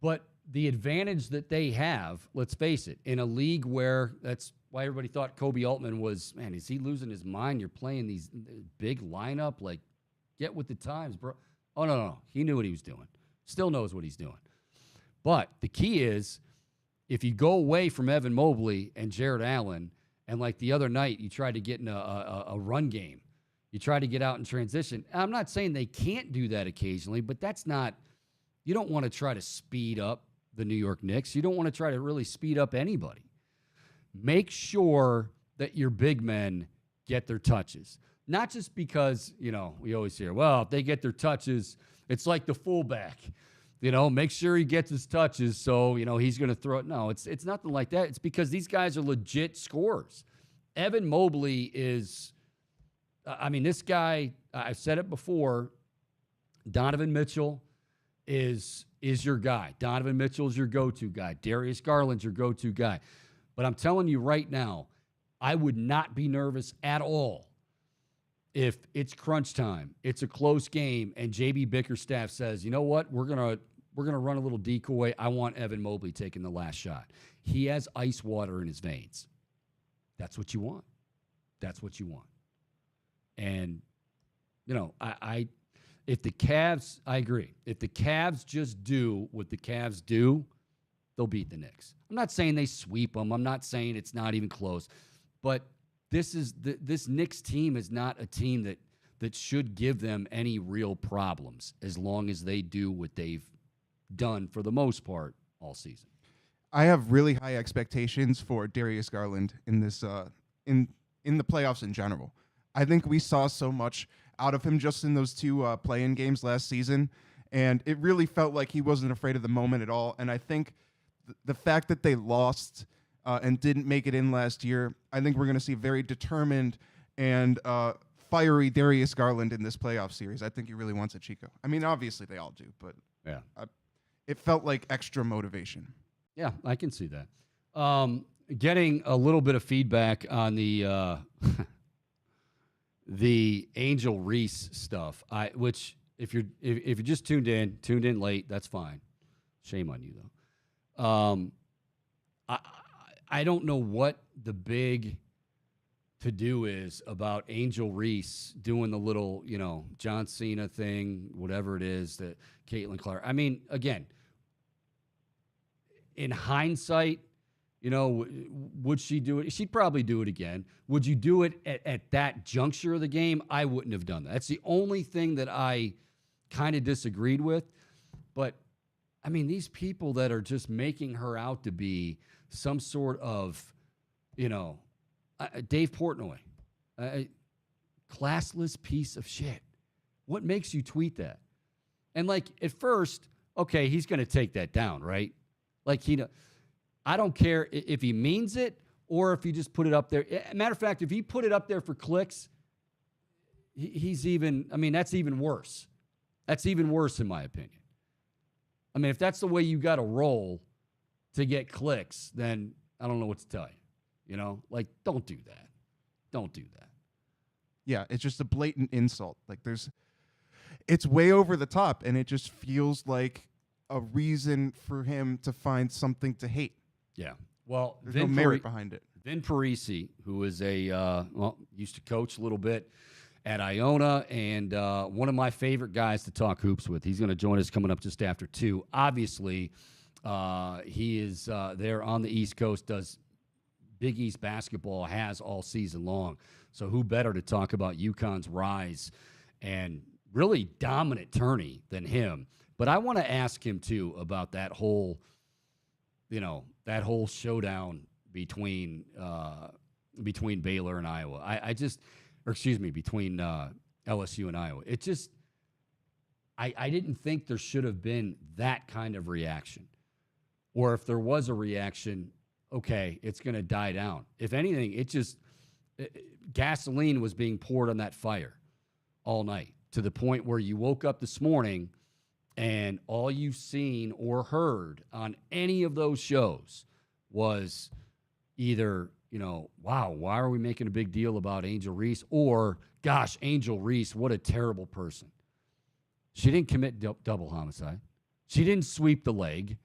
But the advantage that they have, let's face it, in a league where that's why everybody thought Kobe Altman was, man, is he losing his mind? You're playing these big lineup, like, get with the times, bro. Oh, no. He knew what he was doing. Still knows what he's doing. But the key is, if you go away from Evan Mobley and Jared Allen, and like the other night, you tried to get in a run game, you try to get out in transition. I'm not saying they can't do that occasionally, but that's not, you don't want to try to speed up the New York Knicks. You don't want to try to really speed up anybody. Make sure that your big men get their touches. Not just because, we always hear, well, if they get their touches, it's like the fullback. Make sure he gets his touches so, he's going to throw it. No, it's nothing like that. It's because these guys are legit scorers. Evan Mobley is, this guy, I've said it before, Donovan Mitchell is your guy. Donovan Mitchell is your go-to guy. Darius Garland's your go-to guy. But I'm telling you right now, I would not be nervous at all if it's crunch time, it's a close game, and JB Bickerstaff says, you know what, we're gonna run a little decoy. I want Evan Mobley taking the last shot. He has ice water in his veins. That's what you want. That's what you want. And, if the Cavs, I agree. If the Cavs just do what the Cavs do, they'll beat the Knicks. I'm not saying they sweep them. I'm not saying it's not even close. But this Knicks team is not a team that should give them any real problems as long as they do what they've done for the most part all season. I have really high expectations for Darius Garland in this in the playoffs in general. I think we saw so much out of him just in those 2 play-in games last season, and it really felt like he wasn't afraid of the moment at all. And I think the fact that they lost and didn't make it in last year, I think we're going to see very determined and fiery Darius Garland in this playoff series. I think he really wants it, Chico. Obviously they all do, but yeah, it felt like extra motivation. Yeah, I can see that. Getting a little bit of feedback on the the Angel Reese stuff, which if you're just tuned in late, that's fine. Shame on you though. I don't know what the big to do is about Angel Reese doing the little, John Cena thing, whatever it is that Caitlin Clark. Again, in hindsight, would she do it? She'd probably do it again. Would you do it at that juncture of the game? I wouldn't have done that. That's the only thing that I kind of disagreed with. But, I mean, these people that are just making her out to be some sort of, Dave Portnoy, a classless piece of shit. What makes you tweet that? And, at first, okay, he's going to take that down, right? I don't care if he means it or if he just put it up there. Matter of fact, if he put it up there for clicks, that's even worse. That's even worse, in my opinion. I mean, if that's the way you got to roll to get clicks, then I don't know what to tell you. Don't do that. Don't do that. Yeah, it's just a blatant insult. It's way over the top, and it just feels like a reason for him to find something to hate. Yeah. Well, there's no merit behind it. Vin Parise, who is used to coach a little bit at Iona, and one of my favorite guys to talk hoops with. He's going to join us coming up just after 2. Obviously, he is there on the East Coast, does Big East basketball, has all season long. So who better to talk about UConn's rise and really dominant tourney than him? But I want to ask him, too, about that whole showdown between Baylor and Iowa. Between LSU and Iowa. It just, I didn't think there should have been that kind of reaction. Or if there was a reaction, okay, it's going to die down. If anything, gasoline was being poured on that fire all night to the point where you woke up this morning and all you've seen or heard on any of those shows was either, wow, why are we making a big deal about Angel Reese? Or, gosh, Angel Reese, what a terrible person. She didn't commit double homicide. She didn't sweep the leg.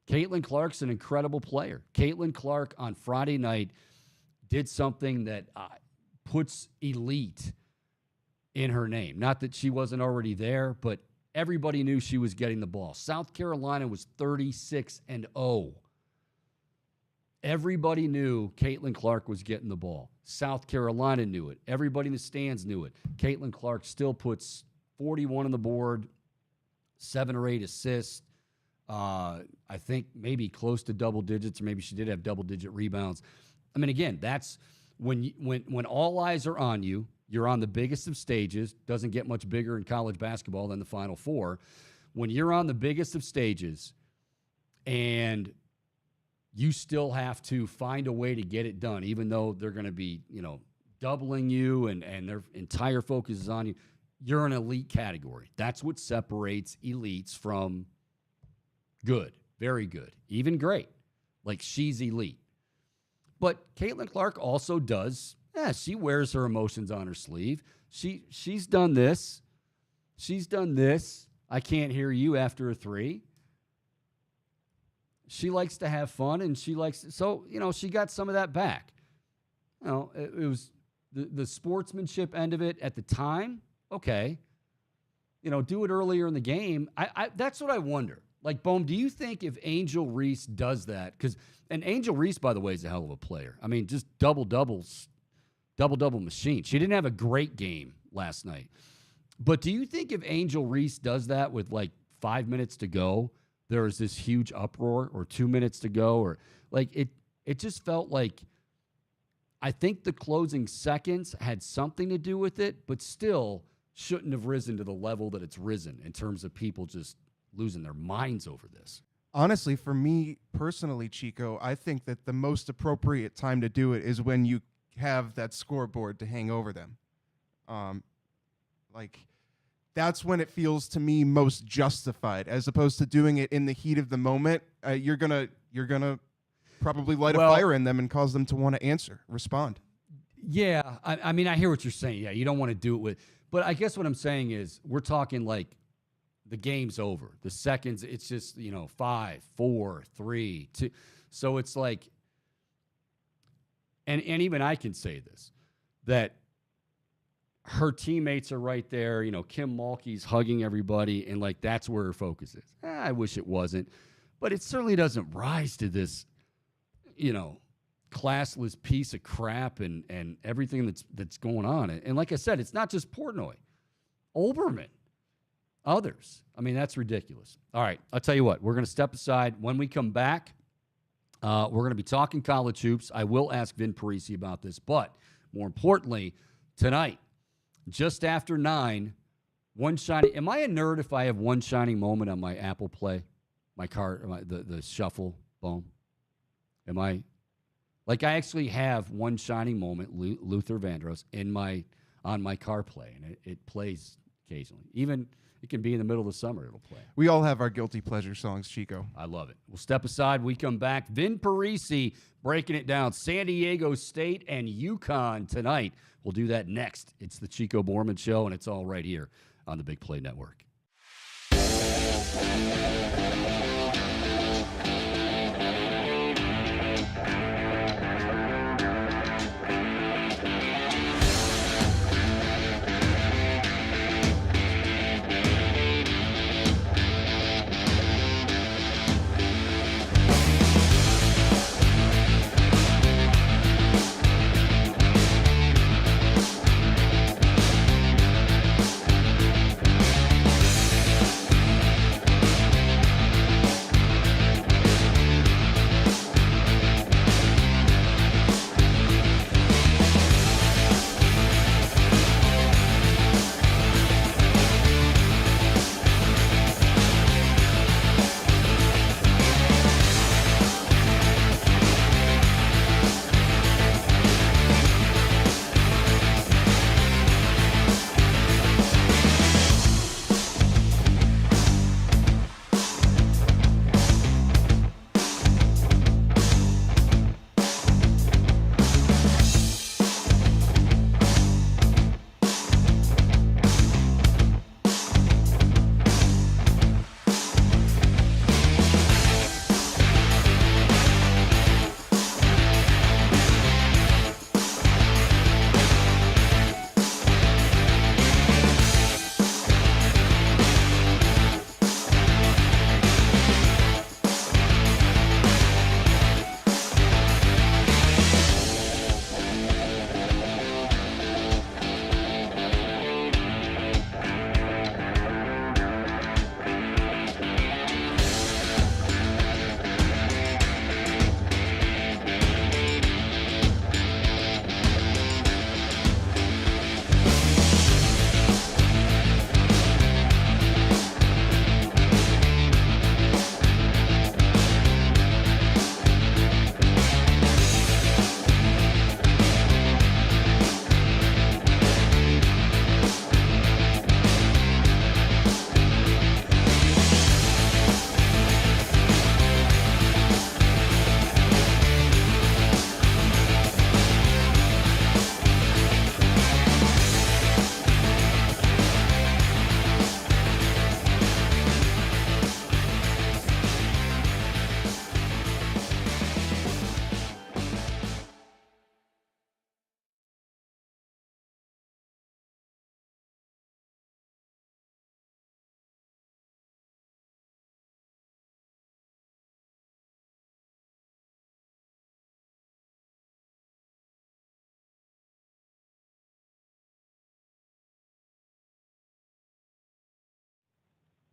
Caitlin Clark's an incredible player. Caitlin Clark on Friday night did something that puts elite in her name. Not that she wasn't already there, but everybody knew she was getting the ball. South Carolina was 36-0. Everybody knew Caitlin Clark was getting the ball. South Carolina knew it. Everybody in the stands knew it. Caitlin Clark still puts 41 on the board, 7 or 8 assists. I think maybe close to double digits, or maybe she did have double-digit rebounds. I mean, again, that's when all eyes are on you. You're on the biggest of stages. Doesn't get much bigger in college basketball than the Final Four. When you're on the biggest of stages and you still have to find a way to get it done, even though they're going to be, doubling you and their entire focus is on you, you're an elite category. That's what separates elites from good, very good, even great. She's elite. But Caitlin Clark also does, she wears her emotions on her sleeve. She's done this. She's done this. I can't hear you after a 3. She likes to have fun, and she got some of that back. It was the sportsmanship end of it at the time. Okay. Do it earlier in the game. That's what I wonder. Bohm, do you think if Angel Reese does that, and Angel Reese, by the way, is a hell of a player. I mean, just double-double machine. She didn't have a great game last night. But do you think if Angel Reese does that with 5 minutes to go, there is this huge uproar, or 2 minutes to go, or it just felt like, I think the closing seconds had something to do with it, but still shouldn't have risen to the level that it's risen in terms of people just losing their minds over this. Honestly, for me personally, Chico, I think that the most appropriate time to do it is when you have that scoreboard to hang over them. That's when it feels to me most justified, as opposed to doing it in the heat of the moment. You're gonna probably light a fire in them and cause them to want to respond. Yeah, I mean, I hear what you're saying. Yeah, you don't want to do it with, but I guess what I'm saying is we're talking the game's over. The seconds, it's just 5, 4, 3, 2. So it's and even I can say this, that her teammates are right there. Kim Mulkey's hugging everybody, and like that's where her focus is. I wish it wasn't, but it certainly doesn't rise to this, classless piece of crap and everything that's going on. And like I said, it's not just Portnoy, Olbermann, others. I mean, that's ridiculous. All right, I'll tell you what. We're going to step aside. When we come back, we're going to be talking college hoops. I will ask Vin Parise about this, but more importantly, tonight, just after 9, one shining. Am I a nerd if I have one shining moment on my Apple Play, my car, the shuffle boom? Am I? Like I actually have one shining moment, Luther Vandross, on my CarPlay, and it plays occasionally. Even it can be in the middle of the summer, it'll play. We all have our guilty pleasure songs, Chico. I love it. We'll step aside. We come back. Vin Parise breaking it down. San Diego State and UConn tonight. We'll do that next. It's the Chico Bormann Show, and it's all right here on the Big Play Network.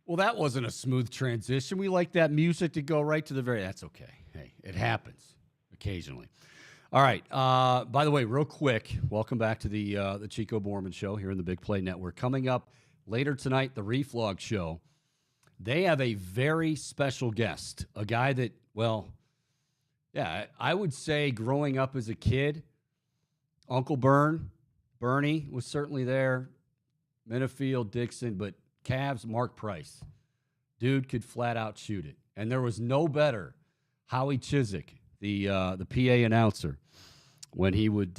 Well, that wasn't a smooth transition. We like that music to go right to the very. That's okay. Hey, it happens occasionally. All right. By the way, real quick, welcome back to the Chico Bormann Show here in the Big Play Network. Coming up later tonight, the Reflog Show. They have a very special guest, a guy that, well, yeah, I would say growing up as a kid, Uncle Bernie was certainly there, Minifield, Dixon, but Cavs, Mark Price. Dude could flat out shoot it. And there was no better Howie Chiswick, the PA announcer, when he would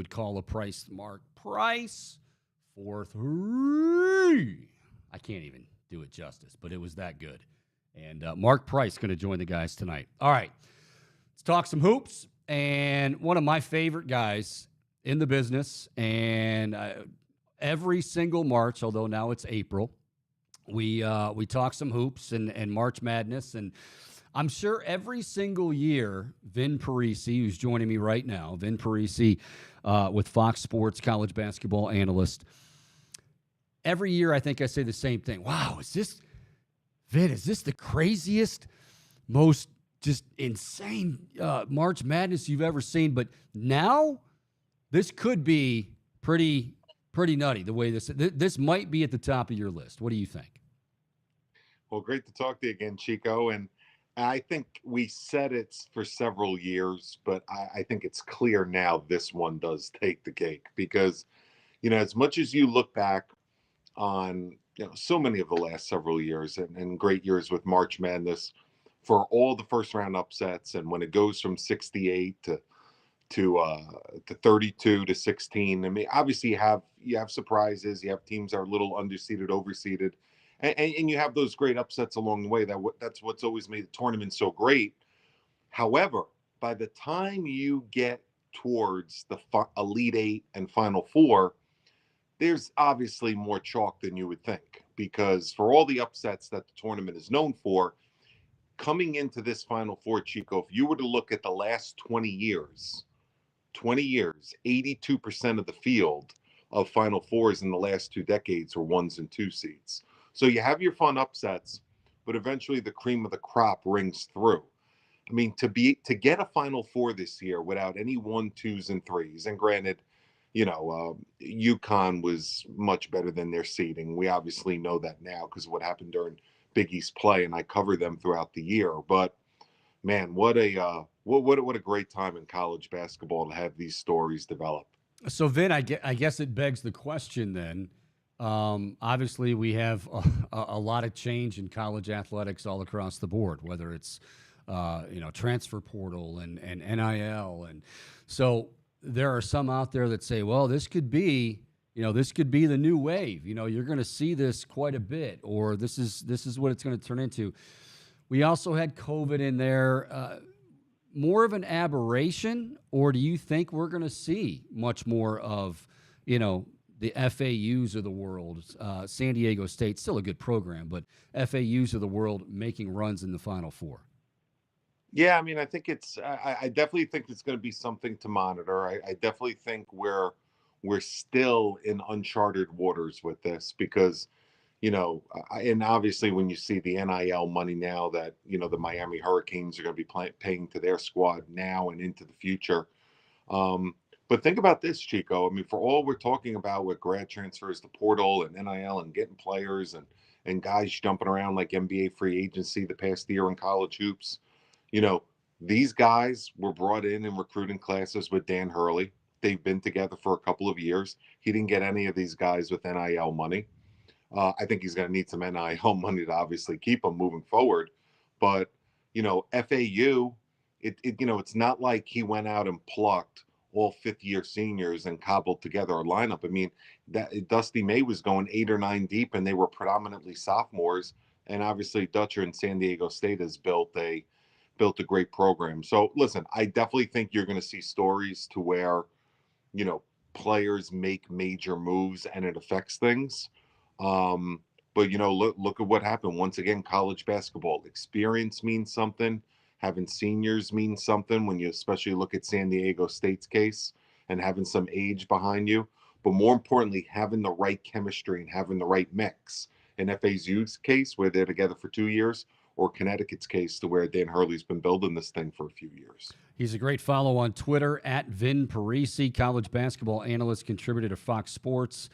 call a Price, Mark Price, 4-3. I can't even do it justice, but it was that good. And Mark Price going to join the guys tonight. All right, let's talk some hoops. And one of my favorite guys in the business, and every single March, although now it's April, we talk some hoops and March Madness, and I'm sure every single year, Vin Parise, who's joining me right now, Vin Parise with Fox Sports, college basketball analyst. Every year, I think I say the same thing. Wow, is this the craziest, most just insane March Madness you've ever seen? But now, this could be pretty nutty. The way this might be at the top of your list. What do you think? Well, great to talk to you again, Chico. And I think we said it for several years, but I think it's clear now this one does take the cake because, as much as you look back on, so many of the last several years and great years with March Madness for all the first round upsets. And when it goes from 68 to 32 to 16, I mean, obviously you have surprises, you have teams that are a little underseeded, overseeded. And you have those great upsets along the way. That's what's always made the tournament so great. However, by the time you get towards the Elite Eight and Final Four, there's obviously more chalk than you would think. Because for all the upsets that the tournament is known for, coming into this Final Four, Chico, if you were to look at the last 20 years, 82% of the field of Final Fours in the last 2 decades were 1s and 2 seeds. So you have your fun upsets, but eventually the cream of the crop rings through. I mean, to get a Final Four this year without any 1, 2s, and 3s, and granted, UConn was much better than their seeding. We obviously know that now because of what happened during Big East play, and I cover them throughout the year. But man, what a great time in college basketball to have these stories develop. So, Vin, I guess it begs the question then. Obviously, we have a lot of change in college athletics all across the board, whether it's transfer portal and NIL, and so there are some out there that say, well, this could be the new wave. You're going to see this quite a bit, or this is what it's going to turn into. We also had COVID in there. More of an aberration, or do you think we're going to see much more of the FAUs of the world? San Diego State, still a good program, but FAUs of the world making runs in the Final Four. Yeah, I mean, I think I definitely think it's going to be something to monitor. I definitely think we're still in uncharted waters with this because, and obviously when you see the NIL money now that, the Miami Hurricanes are going to be paying to their squad now and into the future. But think about this, Chico. I mean, for all we're talking about with grad transfers, the portal and NIL and getting players and guys jumping around like NBA free agency the past year in college hoops, these guys were brought in recruiting classes with Dan Hurley. They've been together for a couple of years. He didn't get any of these guys with NIL money. I think he's going to need some NIL money to obviously keep them moving forward. But, FAU, it's not like he went out and plucked all fifth-year seniors and cobbled together a lineup. I mean, that Dusty May was going 8 or 9 deep, and they were predominantly sophomores. And obviously, Dutcher and San Diego State has built a great program. So, listen, I definitely think you're going to see stories to where, players make major moves and it affects things. But look at what happened. Once again, college basketball experience means something. Having seniors means something when you especially look at San Diego State's case and having some age behind you. But more importantly, having the right chemistry and having the right mix. In FAU's case, where they're together for 2 years, or Connecticut's case to where Dan Hurley's been building this thing for a few years. He's a great follow on Twitter at Vin Parise, college basketball analyst, contributor to Fox Sports,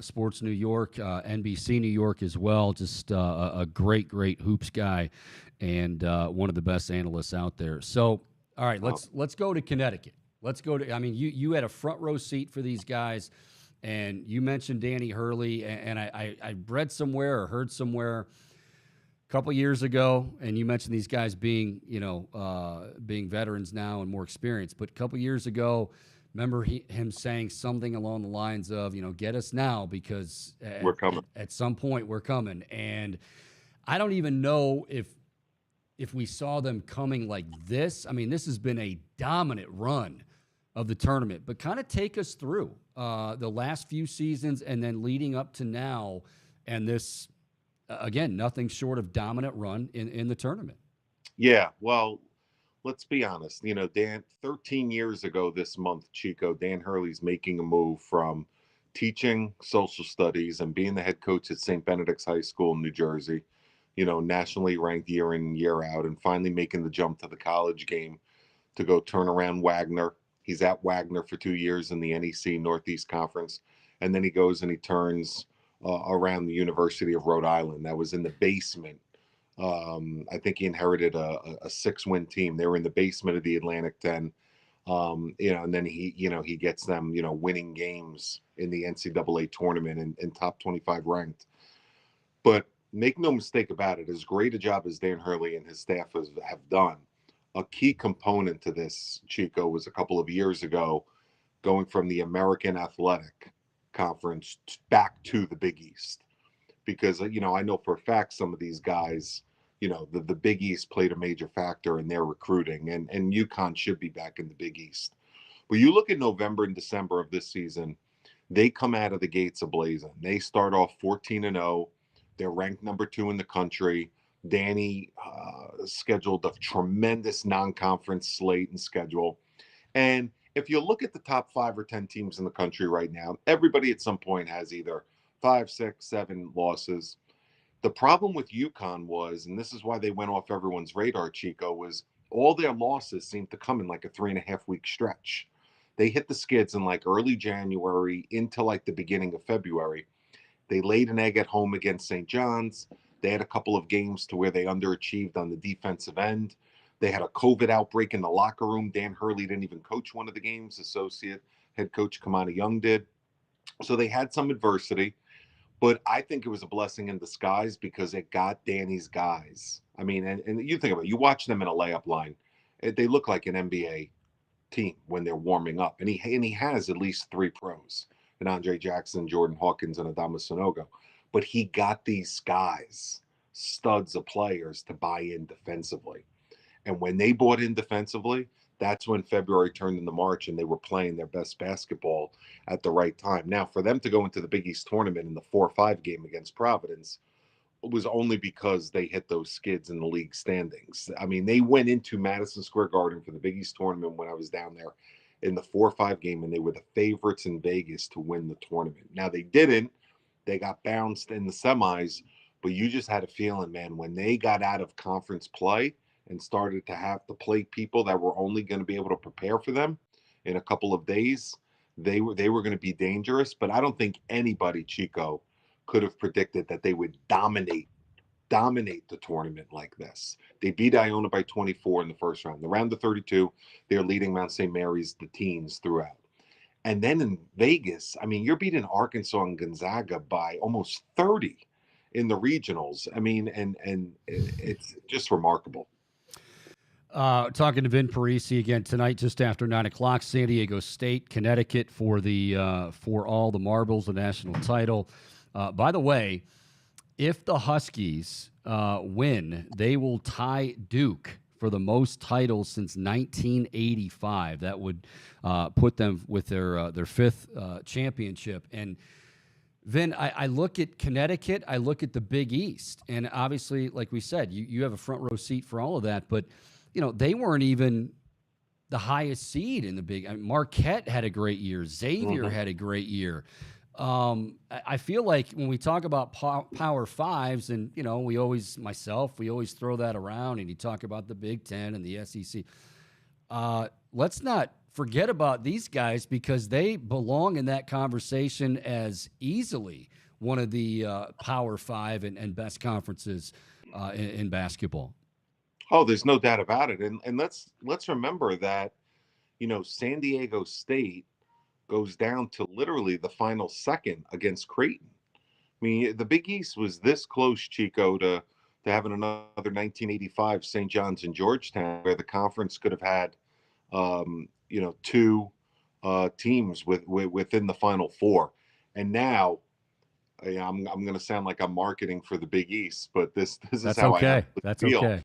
Sports New York, NBC New York as well. Just a great hoops guy and one of the best analysts out there. So, all right, let's go to Connecticut. Let's go to. I mean, you had a front row seat for these guys, and you mentioned Danny Hurley, and I read somewhere or heard somewhere a couple years ago, and you mentioned these guys being being veterans now and more experienced. But a couple years ago, remember him saying something along the lines of, get us now because we're coming. At some point we're coming. And I don't even know if we saw them coming like this. I mean, this has been a dominant run of the tournament, but kind of take us through the last few seasons and then leading up to now, and this, again, nothing short of dominant run in the tournament. Yeah, well, let's be honest. You know, Dan, 13 years ago this month, Chico, Dan Hurley's making a move from teaching social studies and being the head coach at St. Benedict's High School in New Jersey, you know, nationally ranked year in, year out, and finally making the jump to the college game to go turn around Wagner. He's at Wagner for 2 years in the NEC Northeast Conference. And then he goes and he turns around the University of Rhode Island. That was in the basement. I think he inherited a 6-win team. They were in the basement of the Atlantic 10. You know, and then he gets them, you know, winning games in the NCAA tournament and top 25 ranked. But make no mistake about it, as great a job as Dan Hurley and his staff have done, a key component to this, Chico, was a couple of years ago going from the American Athletic Conference back to the Big East. Because, you know, I know for a fact some of these guys, you know, the Big East played a major factor in their recruiting, and UConn should be back in the Big East. But you look at November and December of this season, they come out of the gates ablazing. They start off 14-0. They're ranked number 2 in the country. Danny scheduled a tremendous non-conference slate and schedule. And if you look at the top 5 or 10 teams in the country right now, everybody at some point has either 5, 6, 7 losses. The problem with UConn was, and this is why they went off everyone's radar, Chico, was all their losses seemed to come in like a 3.5-week stretch. They hit the skids in like early January into like the beginning of February. They laid an egg at home against St. John's. They had a couple of games to where they underachieved on the defensive end. They had a COVID outbreak in the locker room. Dan Hurley didn't even coach one of the games. Associate head coach Kamani Young did. So they had some adversity. But I think it was a blessing in disguise because it got Danny's guys. I mean, and you think about it. You watch them in a layup line. They look like an NBA team when they're warming up. And he has at least 3 pros. And Andre Jackson, Jordan Hawkins, and Adama Sanogo. But he got these guys, studs of players, to buy in defensively. And when they bought in defensively, that's when February turned into March and they were playing their best basketball at the right time. Now, for them to go into the Big East tournament in the 4-5 game against Providence was only because they hit those skids in the league standings. I mean, they went into Madison Square Garden for the Big East tournament when I was down there in the 4-5 game, and they were the favorites in Vegas to win the tournament. Now, they didn't. They got bounced in the semis, but you just had a feeling, man, when they got out of conference play and started to have to play people that were only going to be able to prepare for them in a couple of days, they were going to be dangerous. But I don't think anybody, Chico, could have predicted that they would dominate the tournament like this. They beat Iona by 24 in the first round. The round of 32, they're leading Mount St. Mary's, the teens, throughout. And then in Vegas, I mean, you're beating Arkansas and Gonzaga by almost 30 in the regionals. I mean, and it's just remarkable. Talking to Vin Parise again tonight, just after 9 o'clock. San Diego State, Connecticut for all the marbles, the national title. By the way, if the Huskies win, they will tie Duke for the most titles since 1985. That would put them with their 5th championship. And Vin, I look at Connecticut, I look at the Big East, and obviously, like we said, you have a front row seat for all of that. But you know, they weren't even the highest seed in the Big. I mean, Marquette had a great year. Xavier had a great year. I feel like when we talk about Power Fives, and you know, we always throw that around, and you talk about the Big Ten and the SEC. Let's not forget about these guys because they belong in that conversation as easily one of the Power Five and best conferences in basketball. Oh, there's no doubt about it. And let's remember that, you know, San Diego State goes down to literally the final second against Creighton. I mean, the Big East was this close, Chico, to having another 1985 St. John's and Georgetown, where the conference could have had, you know, 2 teams within the Final Four. And now, I'm going to sound like I'm marketing for the Big East, but this is how okay. I feel. Okay.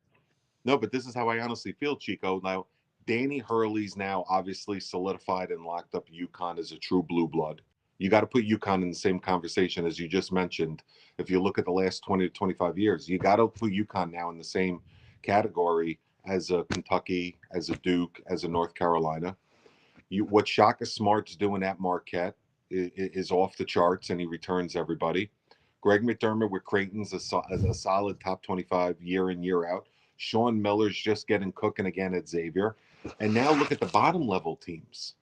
No, but this is how I honestly feel, Chico. Now, Danny Hurley's now obviously solidified and locked up UConn as a true blue blood. You got to put UConn in the same conversation as you just mentioned. If you look at the last 20 to 25 years, you got to put UConn now in the same category as a Kentucky, as a Duke, as a North Carolina. What Shaka Smart's doing at Marquette is off the charts, and he returns everybody. Greg McDermott with Creighton's a solid top 25 year in, year out. Sean Miller's just getting cooking again at Xavier. And now look at the bottom level teams.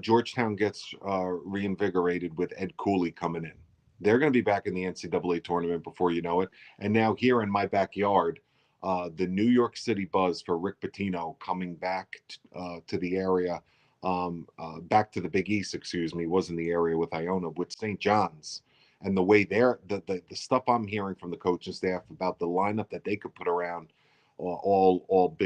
Georgetown gets reinvigorated with Ed Cooley coming in. They're going to be back in the NCAA tournament before you know it. And now here in my backyard, the New York City buzz for Rick Pitino coming back to the area, back to the Big East, was in the area with Iona, with St. John's. And the way the stuff I'm hearing from the coaching staff about the lineup that they could put around all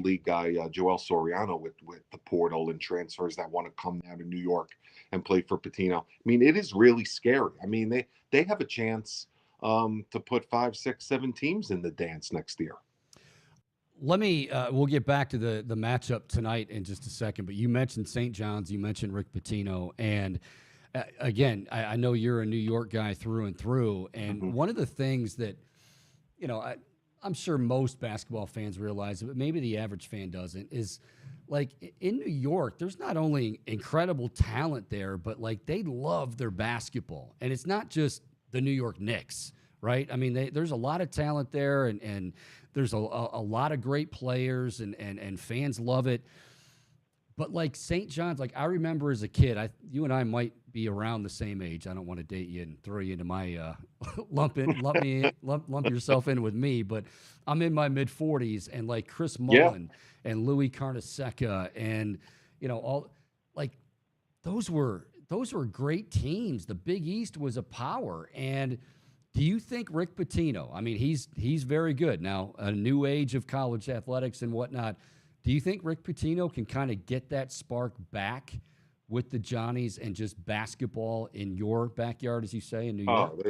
league guy Joel Soriano with the portal and transfers that want to come down to New York and play for Pitino. I mean, it is really scary. I mean, they have a chance to put 5, 6, 7 teams in the dance next year. Let me we'll get back to the matchup tonight in just a second, but you mentioned St. John's, you mentioned Rick Pitino, and again, I know you're a New York guy through and through, and one of the things that, you know, I'm sure most basketball fans realize, but maybe the average fan doesn't, is like in New York, there's not only incredible talent there, but like they love their basketball. And it's not just the New York Knicks, right? I mean, there's a lot of talent there, and there's a lot of great players, and fans love it. But like St. John's, like I remember as a kid, you and I might be around the same age. I don't want to date you and throw you into my lump yourself in with me, but I'm in my mid-40s, and like Chris Mullen and Louis Carnesecca, and you know, all like those were great teams. The Big East was a power. And do you think Rick Pitino, I mean, he's very good now, a new age of college athletics and whatnot. Do you think Rick Pitino can kind of get that spark back with the Johnnies and just basketball in your backyard, as you say, in New York?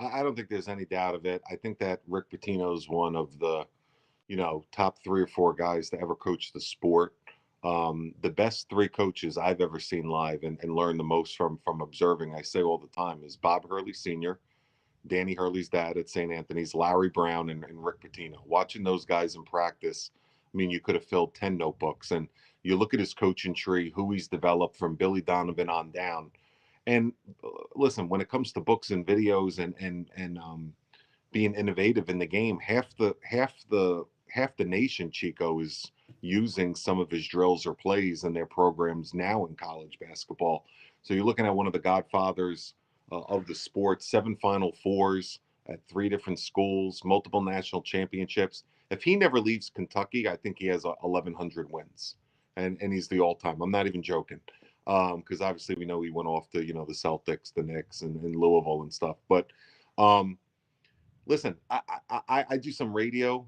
I don't think there's any doubt of it. I think that Rick Pitino is one of the, top 3 or 4 guys to ever coach the sport. The best 3 coaches I've ever seen live and learned the most from observing, I say all the time, is Bob Hurley Sr., Danny Hurley's dad at St. Anthony's, Larry Brown, and Rick Pitino. Watching those guys in practice, I mean, you could have filled 10 notebooks. And you look at his coaching tree, who he's developed from Billy Donovan on down. And listen, when it comes to books and videos and being innovative in the game, half the nation, Chico, is using some of his drills or plays in their programs now in college basketball. So you're looking at one of the godfathers of the sport, 7 Final Fours at 3 different schools, multiple national championships. If he never leaves Kentucky, I think he has 1,100 wins, and he's the all-time. I'm not even joking, because obviously we know he went off to the Celtics, the Knicks, and Louisville and stuff. But listen, I do some radio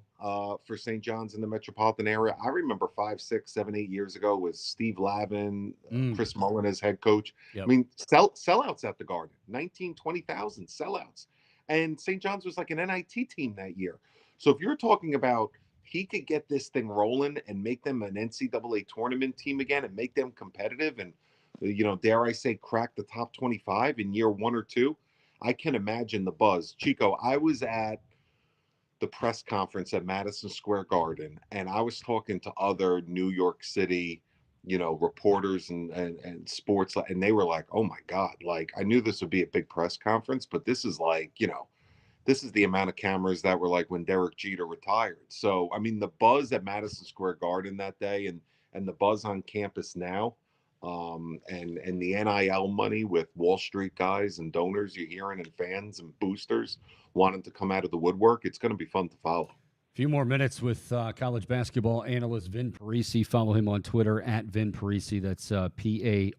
for St. John's in the metropolitan area. I remember 5, 6, 7, 8 years ago with Steve Lavin, Chris Mullen as head coach. Yep. I mean, sellouts at the Garden, 19, 20,000 sellouts. And St. John's was like an NIT team that year. So if you're talking about he could get this thing rolling and make them an NCAA tournament team again and make them competitive and, dare I say, crack the top 25 in year 1 or 2, I can imagine the buzz. Chico, I was at the press conference at Madison Square Garden, and I was talking to other New York City, reporters and sports, and they were like, oh my God, like I knew this would be a big press conference, but this is like, this is the amount of cameras that were like when Derek Jeter retired. So, I mean, the buzz at Madison Square Garden that day and the buzz on campus now, and the NIL money with Wall Street guys and donors you're hearing and fans and boosters wanting to come out of the woodwork, it's going to be fun to follow. A few more minutes with college basketball analyst Vin Parise. Follow him on Twitter at Vin Parise. That's Parise.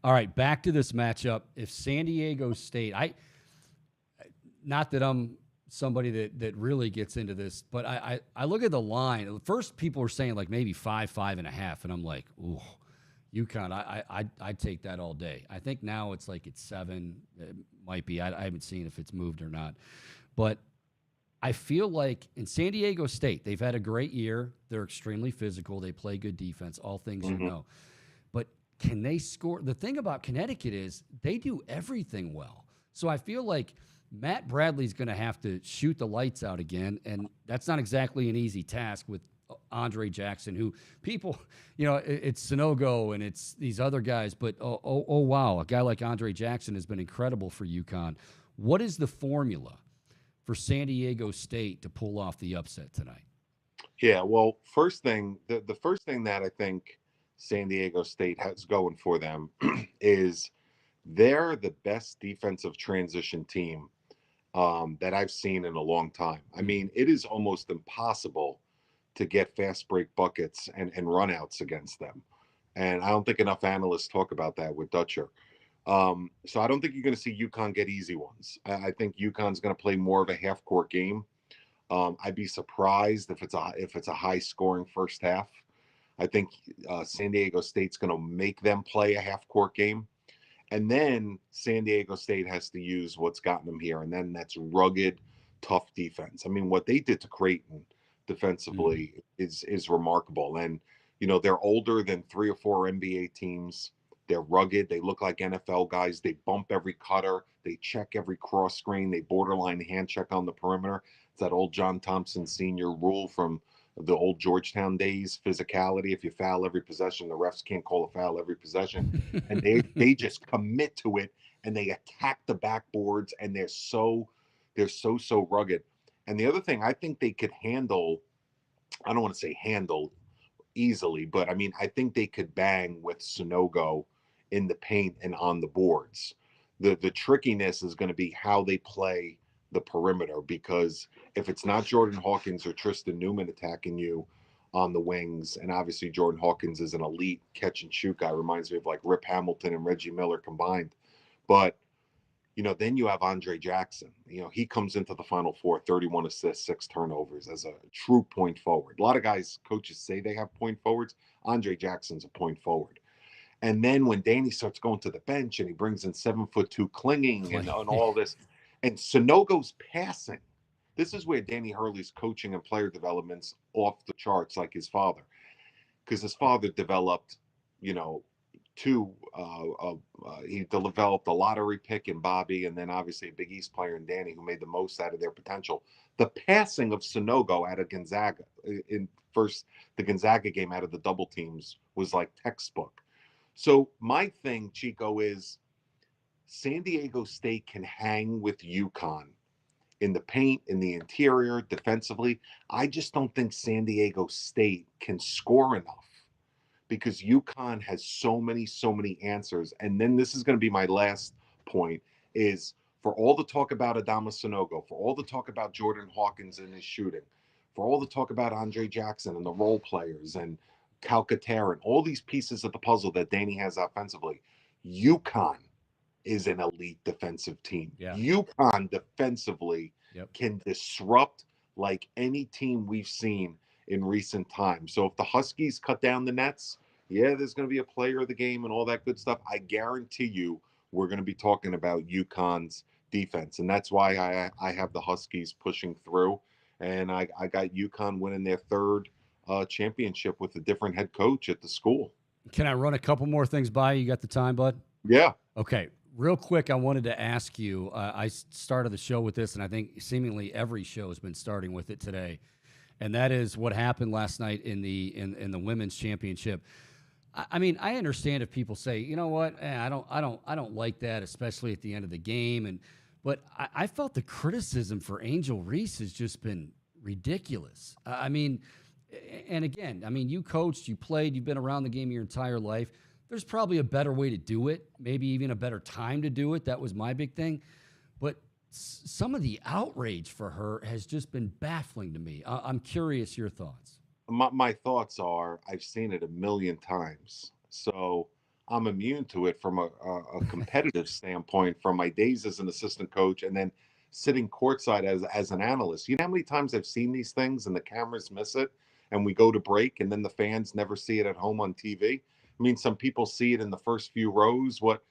All right, back to this matchup. If San Diego State, not that I'm somebody that really gets into this, but I look at the line. First, people were saying like maybe 5, 5.5, and I'm like, ooh, UConn. I'd take that all day. I think now it's 7. It might be. I haven't seen if it's moved or not, but I feel like in San Diego State, they've had a great year. They're extremely physical. They play good defense, all things you know. But can they score? The thing about Connecticut is they do everything well. So I feel like Matt Bradley's going to have to shoot the lights out again, and that's not exactly an easy task with Andre Jackson, who people, it's Sonogo and it's these other guys, but oh wow, a guy like Andre Jackson has been incredible for UConn. What is the formula for San Diego State to pull off the upset tonight? Yeah, well, first thing, the first thing that I think San Diego State has going for them is they're the best defensive transition team that I've seen in a long time. I mean, it is almost impossible to get fast break buckets and runouts against them. And I don't think enough analysts talk about that with Dutcher. So I don't think you're going to see UConn get easy ones. I think UConn's going to play more of a half court game. I'd be surprised if it's a high scoring first half. I think San Diego State's going to make them play a half court game. And then San Diego State has to use what's gotten them here. And then that's rugged, tough defense. I mean, what they did to Creighton defensively is remarkable. And, they're older than 3 or 4 NBA teams. They're rugged. They look like NFL guys. They bump every cutter. They check every cross screen. They borderline hand check on the perimeter. It's that old John Thompson Sr. rule from the old Georgetown days, physicality. If you foul every possession, the refs can't call a foul every possession. And they just commit to it, and they attack the backboards, and they're so rugged. And the other thing, I think they could handle, I don't want to say handle easily, but I mean, I think they could bang with Sonogo in the paint and on the boards. The trickiness is going to be how they play the perimeter, because if it's not Jordan Hawkins or Tristan Newman attacking you on the wings, and obviously Jordan Hawkins is an elite catch and shoot guy, reminds me of like Rip Hamilton and Reggie Miller combined. But then you have Andre Jackson. He comes into the Final Four, 31 assists, 6 turnovers as a true point forward. A lot of guys, coaches say they have point forwards. Andre Jackson's a point forward. And then when Danny starts going to the bench and he brings in 7'2" clinging and all this, and Sonogo's passing. This is where Danny Hurley's coaching and player development's off the charts, like his father, because his father developed, he developed a lottery pick in Bobby, and then obviously a Big East player in Danny, who made the most out of their potential. The passing of Sonogo out of Gonzaga the Gonzaga game out of the double teams was like textbook. So my thing, Chico, is San Diego State can hang with UConn in the paint, in the interior, defensively. I just don't think San Diego State can score enough, because UConn has so many answers. And then this is going to be my last point, is for all the talk about Adama Sonogo, for all the talk about Jordan Hawkins and his shooting, for all the talk about Andre Jackson and the role players and Calcaterra, all these pieces of the puzzle that Danny has offensively, UConn is an elite defensive team. Yeah. UConn defensively can disrupt like any team we've seen in recent times. So if the Huskies cut down the nets, there's going to be a player of the game and all that good stuff. I guarantee you we're going to be talking about UConn's defense. And that's why I have the Huskies pushing through. And I got UConn winning their third championship with a different head coach at the school. Can I run a couple more things by you? You got the time, bud? Yeah. Okay. Real quick, I wanted to ask you, I started the show with this, and I think seemingly every show has been starting with it today. And that is what happened last night in the women's championship. I mean, I understand if people say, you know what, I don't like that, especially at the end of the game. But I felt the criticism for Angel Reese has just been ridiculous. I mean, and again, you coached, you played, you've been around the game your entire life. There's probably a better way to do it, maybe even a better time to do it. That was my big thing. But some of the outrage for her has just been baffling to me. I'm curious your thoughts. My thoughts are, I've seen it a million times. So I'm immune to it from a competitive standpoint, from my days as an assistant coach and then sitting courtside as an analyst. You know how many times I've seen these things and the cameras miss it and we go to break and then the fans never see it at home on TV? I mean, some people see it in the first few rows. What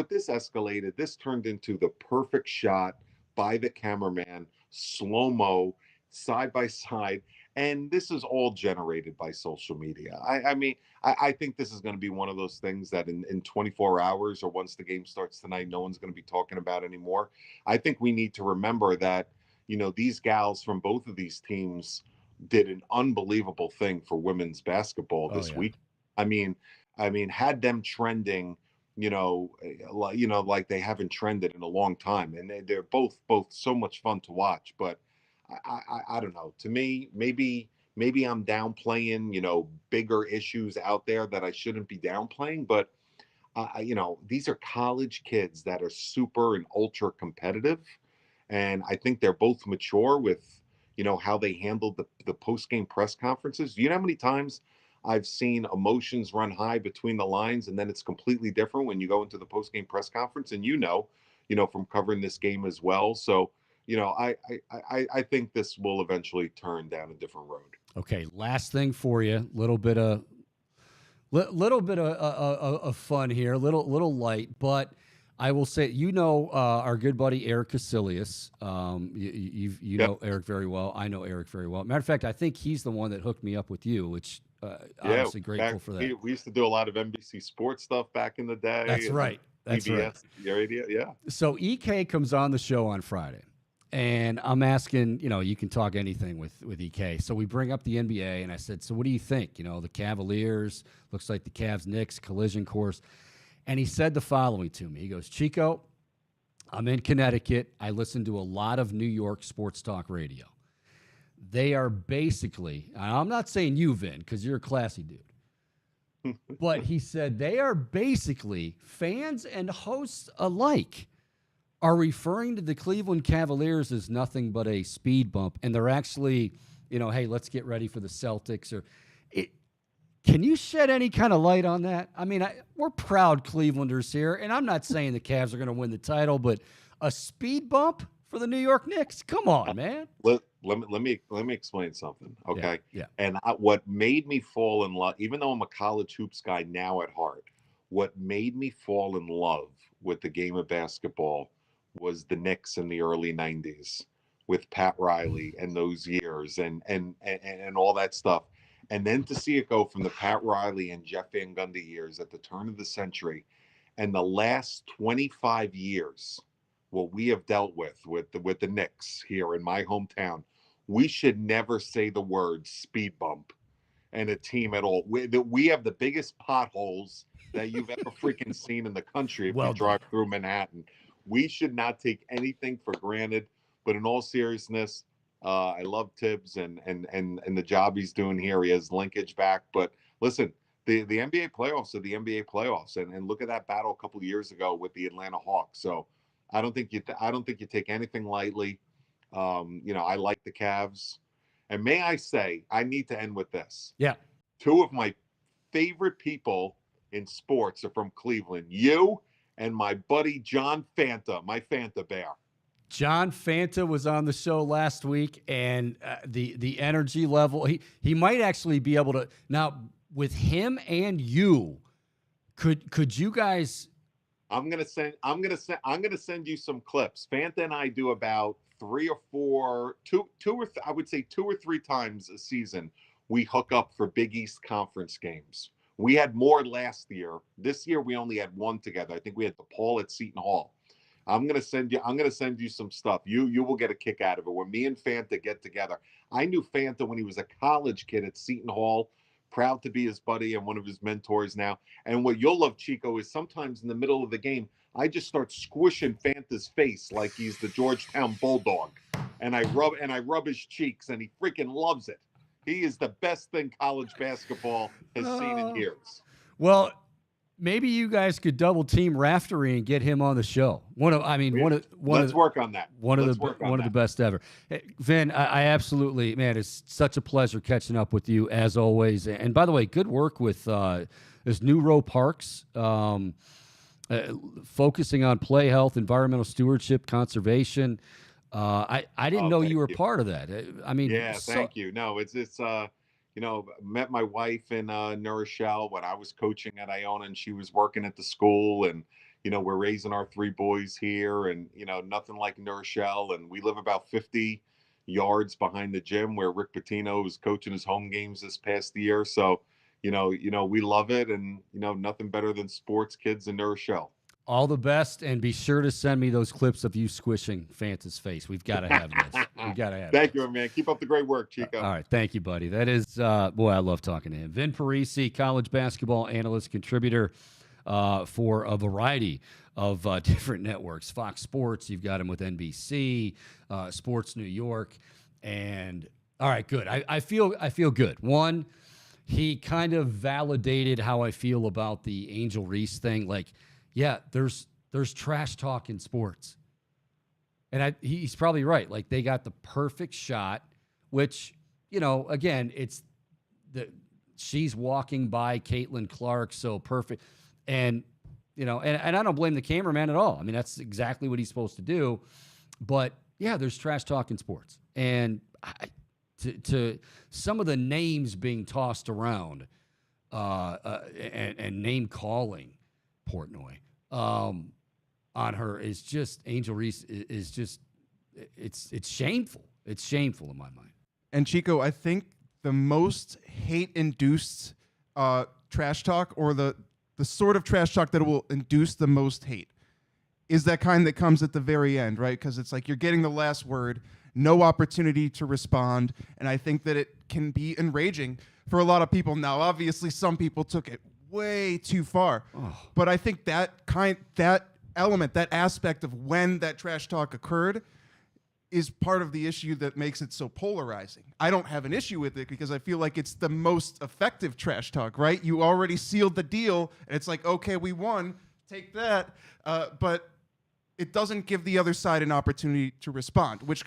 this escalated, this turned into the perfect shot by the cameraman, slow-mo, side by side. And this is all generated by social media. I mean, I think this is going to be one of those things that in 24 hours or once the game starts tonight, no one's going to be talking about anymore. I think we need to remember that, these gals from both of these teams did an unbelievable thing for women's basketball this week. I mean, had them trending, like they haven't trended in a long time, and they're both so much fun to watch. But I don't know. To me, maybe I'm downplaying, bigger issues out there that I shouldn't be downplaying. But these are college kids that are super and ultra competitive, and I think they're both mature with, how they handled the post game press conferences. Do you know how many times I've seen emotions run high between the lines, and then it's completely different when you go into the post game press conference, and from covering this game as well. So. I think this will eventually turn down a different road. Okay, last thing for you, little bit of fun here, little light, but I will say, our good buddy Eric Casilius. You know Eric very well. I know Eric very well. Matter of fact, I think he's the one that hooked me up with you, which obviously grateful for that. We used to do a lot of NBC sports stuff back in the day. That's right. That's PBS, right. Radio, yeah. So EK comes on the show on Friday. And I'm asking, you can talk anything with EK. So we bring up the NBA, and I said, so what do you think? The Cavaliers, looks like the Cavs-Knicks collision course. And he said the following to me. He goes, Chico, I'm in Connecticut. I listen to a lot of New York sports talk radio. They are basically, I'm not saying you, Vin, because you're a classy dude. But he said they are basically fans and hosts alike are referring to the Cleveland Cavaliers as nothing but a speed bump, and they're actually, hey, let's get ready for the Celtics. Can you shed any kind of light on that? I mean, we're proud Clevelanders here, and I'm not saying the Cavs are going to win the title, but a speed bump for the New York Knicks? Come on, man. Let me explain something, okay? Yeah. And what made me fall in love, even though I'm a college hoops guy now at heart, what made me fall in love with the game of basketball was the Knicks in the early 90s with Pat Riley and those years and all that stuff. And then to see it go from the Pat Riley and Jeff Van Gundy years at the turn of the century and the last 25 years, what we have dealt with the Knicks here in my hometown, we should never say the word speed bump and a team at all. We have the biggest potholes that you've ever freaking seen in the country if you drive through Manhattan. We should not take anything for granted. But in all seriousness, I love Tibbs and the job he's doing here. He has linkage back. But listen, the NBA playoffs are the NBA playoffs, and look at that battle a couple of years ago with the Atlanta Hawks. So I don't think you take anything lightly. I like the Cavs, and may I say, I need to end with this. Yeah, two of my favorite people in sports are from Cleveland. You and my buddy John Fanta, my Fanta bear. John Fanta was on the show last week, and the energy level, he might actually be able to now with him and you. Could you guys? I'm gonna send you some clips. Fanta and I do about two or three times a season. We hook up for Big East Conference games. We had more last year. This year we only had one together. I think we had DePaul at Seton Hall. I'm gonna send you some stuff. You will get a kick out of it. When me and Fanta get together, I knew Fanta when he was a college kid at Seton Hall. Proud to be his buddy and one of his mentors now. And what you'll love, Chico, is sometimes in the middle of the game, I just start squishing Fanta's face like he's the Georgetown Bulldog, and I rub his cheeks, and he freaking loves it. He is the best thing college basketball has seen in years. Well, maybe you guys could double team Raftery and get him on the show. Let's work on that. One of the best ever. Hey, Vin, I absolutely, man, it's such a pleasure catching up with you as always. And by the way, good work with this new Row Parks, focusing on play health, environmental stewardship, conservation. I didn't know you were part of that. Thank you. No, it's met my wife in New Rochelle when I was coaching at Iona, and she was working at the school, and we're raising our 3 boys here, and nothing like New Rochelle, and we live about 50 yards behind the gym where Rick Pitino was coaching his home games this past year. So we love it, and nothing better than sports kids in New Rochelle. All the best, and be sure to send me those clips of you squishing Fanta's face. We've got to have this. We've got to have Thank this. you, man. Keep up the great work, Chico. All right. Thank you, buddy. That is, boy, I love talking to him. Vin Parise, college basketball analyst, contributor for a variety of different networks. Fox Sports, you've got him with NBC, Sports New York. And, all right, good. I feel good. One, he kind of validated how I feel about the Angel Reese thing. Like, yeah, there's trash talk in sports. And he's probably right. Like, they got the perfect shot, which, again, she's walking by Caitlin Clark, so perfect. And, and I don't blame the cameraman at all. I mean, that's exactly what he's supposed to do. But, yeah, there's trash talk in sports. And to some of the names being tossed around and name calling Portnoy on her is just, Angel Reese is just, it's shameful. It's shameful in my mind. And Chico, I think the most hate-induced trash talk, or the sort of trash talk that will induce the most hate, is that kind that comes at the very end, right? Because it's like you're getting the last word, no opportunity to respond, and I think that it can be enraging for a lot of people. Now, obviously, some people took it way too far, but I think that element, that aspect of when that trash talk occurred, is part of the issue that makes it so polarizing. I don't have an issue with it because I feel like it's the most effective trash talk, right? You already sealed the deal, and it's like, okay, we won, take that, but it doesn't give the other side an opportunity to respond, which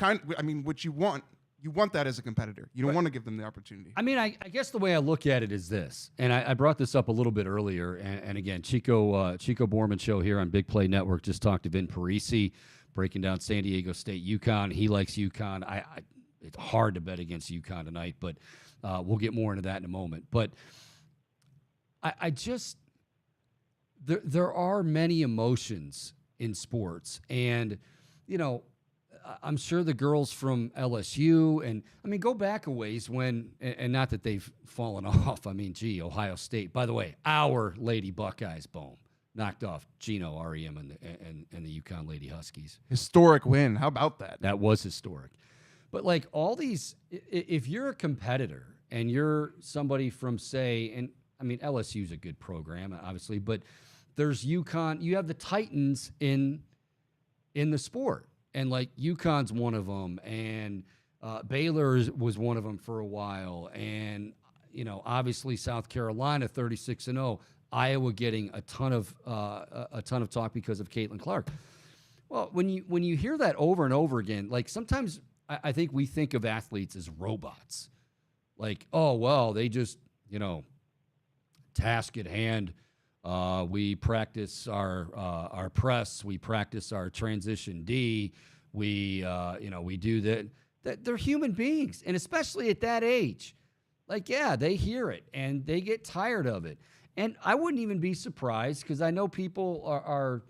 you want. You want that as a competitor. You don't want to give them the opportunity. I mean, I guess the way I look at it is this, and I brought this up a little bit earlier, and again, Chico Bormann show here on Big Play Network just talked to Vin Parise, breaking down San Diego State, UConn. He likes UConn. It's hard to bet against UConn tonight, but we'll get more into that in a moment. But I just there are many emotions in sports, and I'm sure the girls from LSU, and I mean, go back a ways when, and not that they've fallen off. I mean, Ohio State. By the way, our Lady Buckeyes, boom, knocked off Gino, REM, and the UConn Lady Huskies. Historic win. How about that? That was historic. But like all these, if you're a competitor and you're somebody from, say, and I mean, LSU's a good program, obviously, but there's UConn. You have the Titans in the sport. And, like, UConn's one of them, and Baylor was one of them for a while. And, obviously South Carolina, 36-0. Iowa getting a ton of talk because of Caitlin Clark. Well, when you hear that over and over again, like, sometimes I think we think of athletes as robots. Like, oh, well, they just, task at hand. We practice our press. We practice our transition D. We do that. They're human beings, and especially at that age, like, yeah, they hear it and they get tired of it. And I wouldn't even be surprised, because I know people are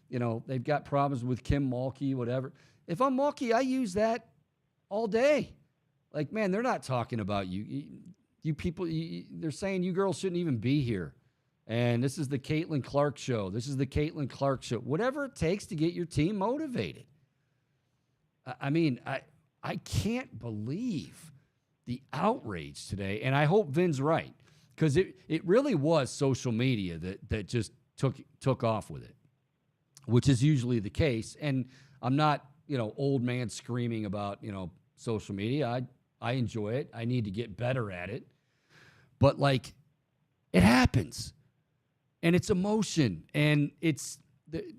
they've got problems with Kim Mulkey, whatever. If I'm Mulkey, I use that all day. Like, man, they're not talking about you. You people, they're saying you girls shouldn't even be here. And this is the Caitlin Clark show. This is the Caitlin Clark show. Whatever it takes to get your team motivated. I mean, I can't believe the outrage today, and I hope Vin's right, because it really was social media that just took off with it, which is usually the case. And I'm not, old man screaming about, social media. I enjoy it. I need to get better at it. But, like, it happens. And it's emotion, and it's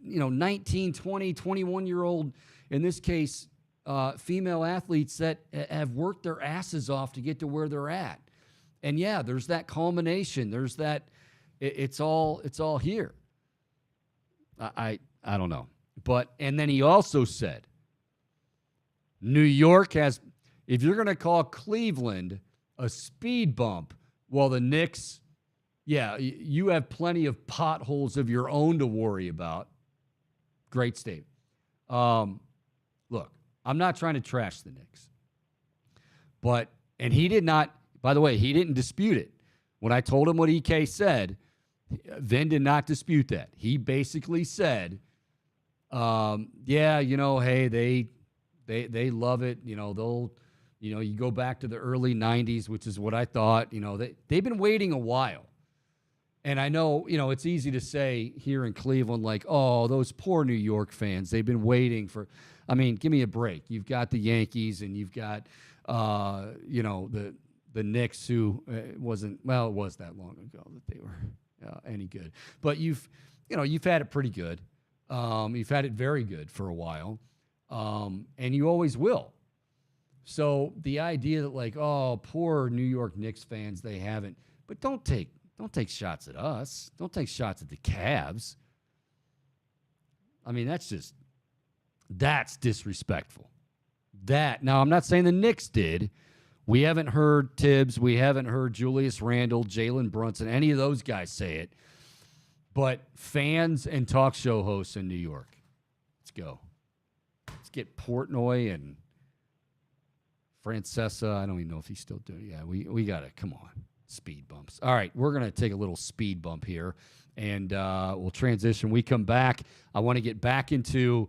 19, 20, 21-year-old, in this case, female athletes that have worked their asses off to get to where they're at. And yeah, there's that culmination. There's that. It's all here. I don't know, and then he also said, New York has. If you're going to call Cleveland a speed bump, well, the Knicks. Yeah, you have plenty of potholes of your own to worry about. Great statement. Look, I'm not trying to trash the Knicks. And he did not, by the way, he didn't dispute it. When I told him what EK said, Vin did not dispute that. He basically said, yeah, hey, they love it. They'll, you go back to the early 90s, which is what I thought. They've been waiting a while. And I know, it's easy to say here in Cleveland, like, oh, those poor New York fans, they've been waiting for, give me a break. You've got the Yankees and you've got, the Knicks, who it was that long ago that they were any good. But you've had it pretty good. You've had it very good for a while. And you always will. So the idea that, like, oh, poor New York Knicks fans, they haven't. But don't take shots at us. Don't take shots at the Cavs. That's disrespectful. Now, I'm not saying the Knicks did. We haven't heard Tibbs. We haven't heard Julius Randle, Jalen Brunson, any of those guys say it. But fans and talk show hosts in New York, let's go. Let's get Portnoy and Francesa. I don't even know if he's still doing it. Yeah, we got to, come on, speed bumps. All right, we're going to take a little speed bump here, and we'll transition. We come back. I want to get back into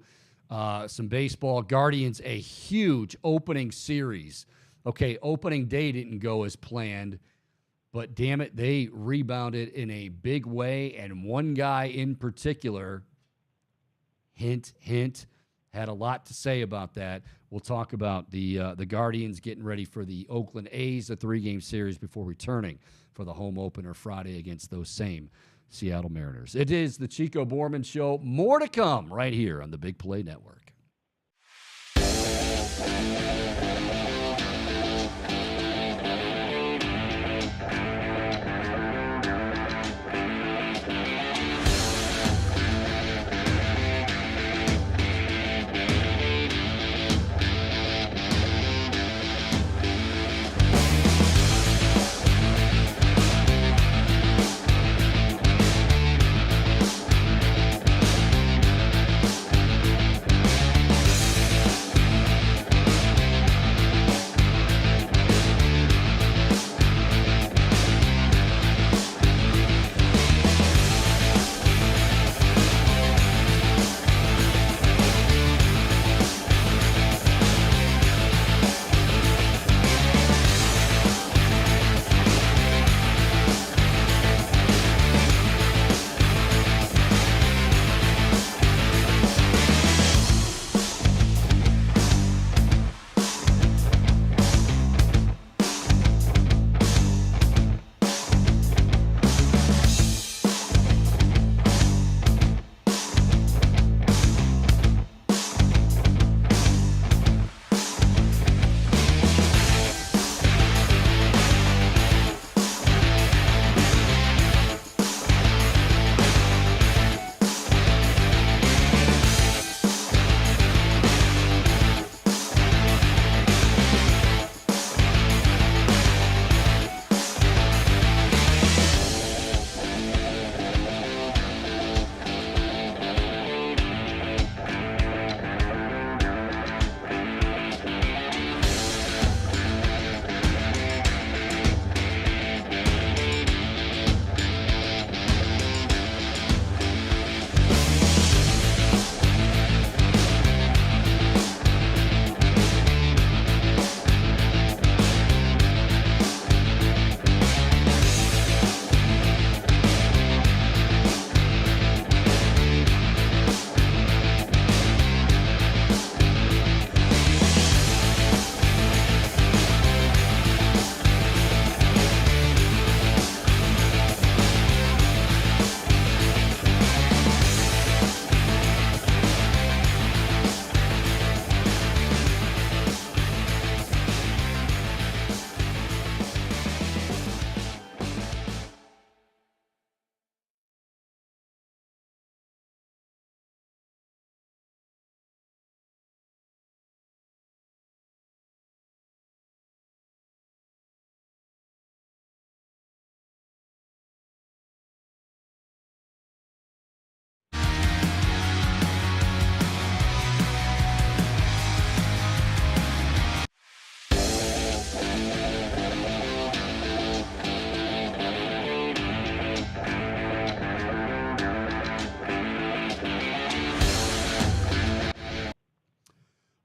some baseball. Guardians, a huge opening series. Okay, opening day didn't go as planned, but damn it, they rebounded in a big way, and one guy in particular, hint, had a lot to say about that. We'll talk about the Guardians getting ready for the Oakland A's, a 3-game series before returning for the home opener Friday against those same Seattle Mariners. It is the Chico Bormann Show. More to come right here on the Big Play Network.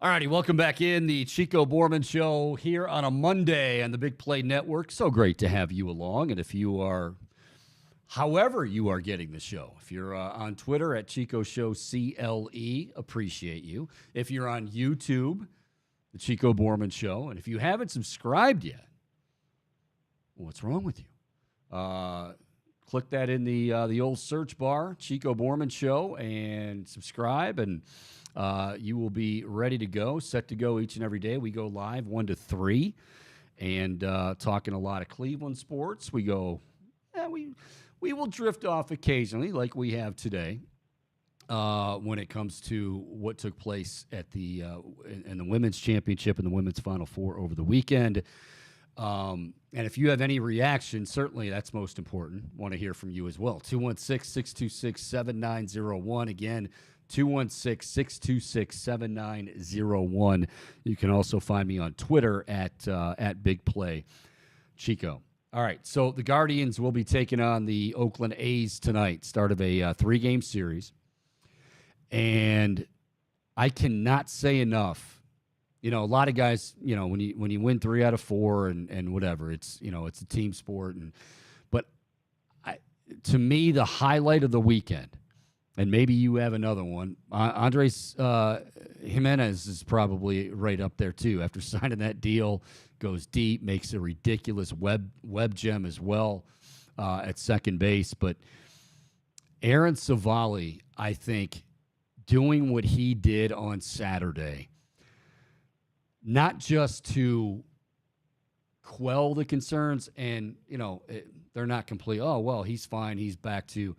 All righty, welcome back in the Chico Bormann Show here on a Monday on the Big Play Network. So great to have you along. And if you are, however you are getting the show, if you're on Twitter at Chico Show CLE, appreciate you. If you're on YouTube, the Chico Bormann Show, and if you haven't subscribed yet, what's wrong with you? Click that in the old search bar, Chico Bormann Show, and subscribe, and you will be ready to go, set to go each and every day. We go live 1 to 3, and talking a lot of Cleveland sports. We go, we will drift off occasionally, like we have today, when it comes to what took place at the in the women's championship and the women's Final Four over the weekend. And if you have any reaction, certainly that's most important. Want to hear from you as well. 216-626-7901. Again, 216-626-7901. You can also find me on Twitter at Big Play Chico. All right, so the Guardians will be taking on the Oakland A's tonight, start of a 3-game series. And I cannot say enough. You know, a lot of guys, you know, when you win 3 out of 4 and whatever, it's, you know, it's a team sport. But to me, the highlight of the weekend, and maybe you have another one, Andres Jimenez is probably right up there too. After signing that deal, goes deep, makes a ridiculous web gem as well at second base. But Aaron Savali, I think, doing what he did on Saturday, not just to quell the concerns and, you know, they're not complete. Oh, well, he's fine. He's back to.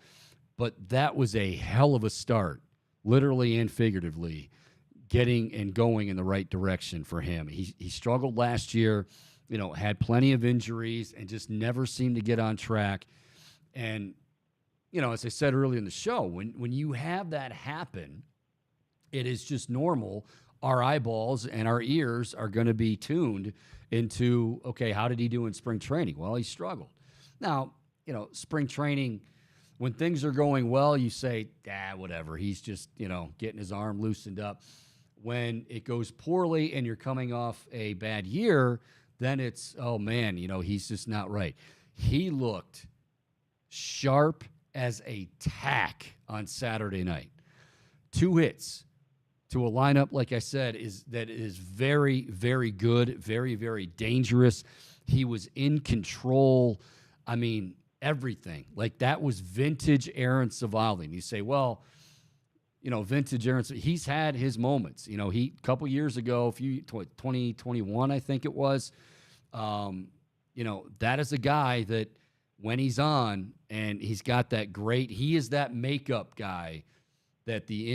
But that was a hell of a start, literally and figuratively, getting and going in the right direction for him. He struggled last year, you know, had plenty of injuries and just never seemed to get on track. And, you know, as I said earlier in the show, when you have that happen, it is just normal. Our eyeballs and our ears are going to be tuned into, okay, how did he do in spring training? Well, he struggled. Now, you know, spring training, when things are going well, you say, whatever. He's just, you know, getting his arm loosened up. When it goes poorly and you're coming off a bad year, then it's, oh, man, you know, he's just not right. He looked sharp as a tack on Saturday night. 2 hits. To a lineup, like I said, is very, very good, very, very dangerous. He was in control. I mean, everything. Like, that was vintage Aaron Savali. And you say, well, you know, vintage Aaron, he's had his moments. You know, a couple years ago, 2021, I think it was, you know, that is a guy that when he's on and he's got that great, he is that makeup guy that the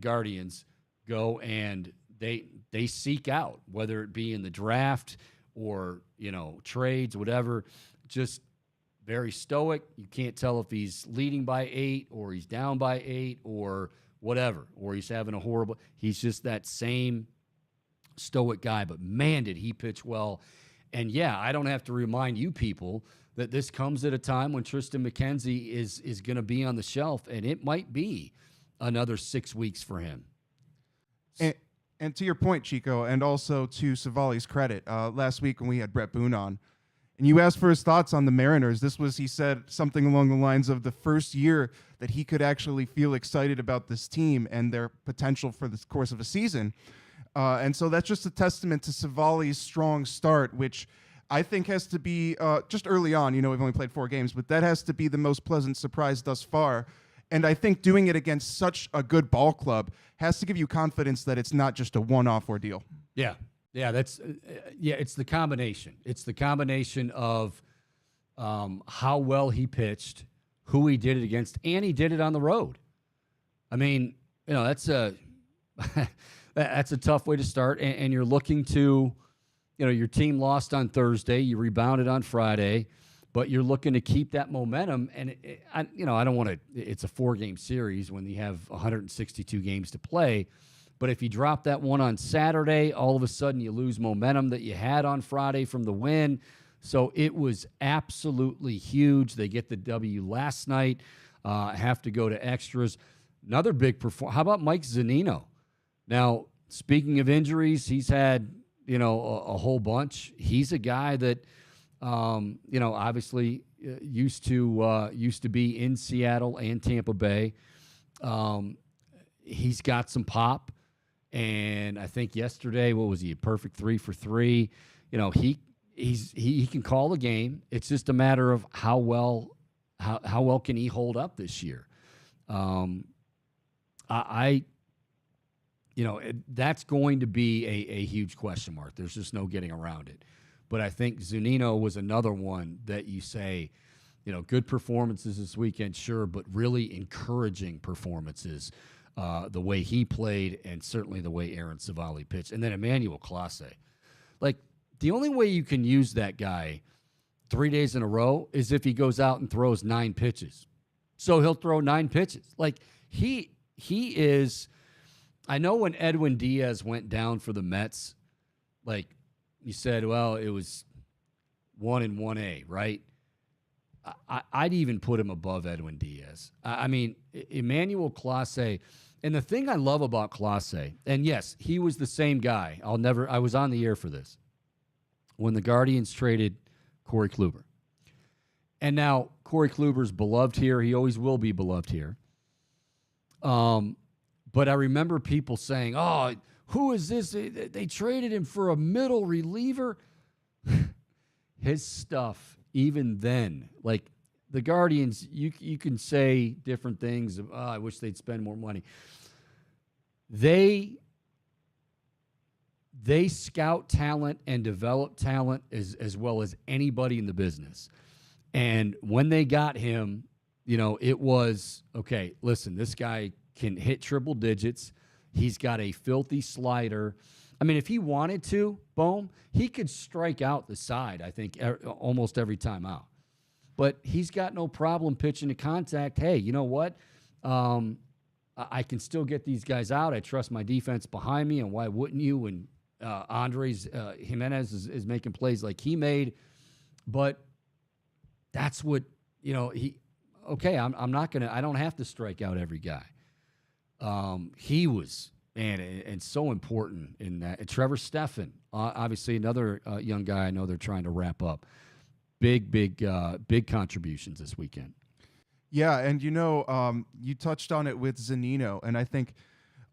Guardians go and they seek out, whether it be in the draft or, you know, trades, whatever. Just very stoic. You can't tell if he's leading by 8 or he's down by 8 or whatever, or he's having a horrible. He's just that same stoic guy. But man, did he pitch well. And yeah, I don't have to remind you people that this comes at a time when Tristan McKenzie is going to be on the shelf, and it might be another 6 weeks for him. And to your point, Chico, and also to Savali's credit, last week when we had Brett Boone on, and you asked for his thoughts on the Mariners, he said something along the lines of the first year that he could actually feel excited about this team and their potential for the course of a season. And so that's just a testament to Savali's strong start, which I think has to be just early on. You know, we've only played 4 games, but that has to be the most pleasant surprise thus far. And I think doing it against such a good ball club has to give you confidence that it's not just a one-off ordeal. Yeah. Yeah, it's the combination. It's the combination of how well he pitched, who he did it against, and he did it on the road. I mean, you know, that's a tough way to start, and you're looking to, you know, your team lost on Thursday, you rebounded on Friday, but you're looking to keep that momentum. And, I don't want to – it's a 4-game series when you have 162 games to play. But if you drop that one on Saturday, all of a sudden you lose momentum that you had on Friday from the win. So it was absolutely huge. They get the W last night, have to go to extras. Another big performance. How about Mike Zunino? Now, speaking of injuries, he's had, a whole bunch. He's a guy that, obviously used to be in Seattle and Tampa Bay. He's got some pop. And I think yesterday, what was he? A perfect 3 for 3. He can call the game. It's just a matter of how well can he hold up this year. That's going to be a huge question mark. There's just no getting around it. But I think Zunino was another one that you say, good performances this weekend, sure, but really encouraging performances. The way he played and certainly the way Aaron Savali pitched. And then Emmanuel Clase. Like, the only way you can use that guy 3 days in a row is if he goes out and throws 9 pitches. So he'll throw 9 pitches. Like, he is – I know when Edwin Diaz went down for the Mets, like you said, well, it was 1 and 1A, right? I'd even put him above Edwin Diaz. I mean, Emmanuel Clase – and the thing I love about Clase, and yes, he was the same guy. I was on the air for this. When the Guardians traded Corey Kluber. And now Corey Kluber's beloved here. He always will be beloved here. But I remember people saying, oh, who is this? They traded him for a middle reliever. His stuff, even then, like, the Guardians, you can say different things. I wish they'd spend more money. They scout talent and develop talent as well as anybody in the business. And when they got him, it was, okay, listen, this guy can hit triple digits. He's got a filthy slider. I mean, if he wanted to, boom, he could strike out the side, I think, almost every time out. But he's got no problem pitching to contact. Hey, you know what? I can still get these guys out. I trust my defense behind me, and why wouldn't you? And Andres Jimenez is making plays like he made. But that's what, I'm not going to – I don't have to strike out every guy. He was, man, and so important in that. And Trevor Stephan, obviously another young guy I know they're trying to wrap up. Big contributions this weekend. Yeah, and you touched on it with Zunino, and I think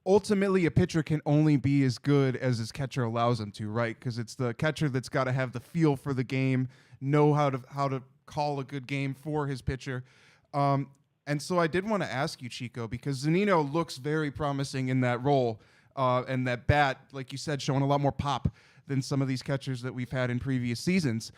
ultimately a pitcher can only be as good as his catcher allows him to, right? Because it's the catcher that's got to have the feel for the game, know how to call a good game for his pitcher. And so I did want to ask you, Chico, because Zunino looks very promising in that role, and that bat, like you said, showing a lot more pop than some of these catchers that we've had in previous seasons.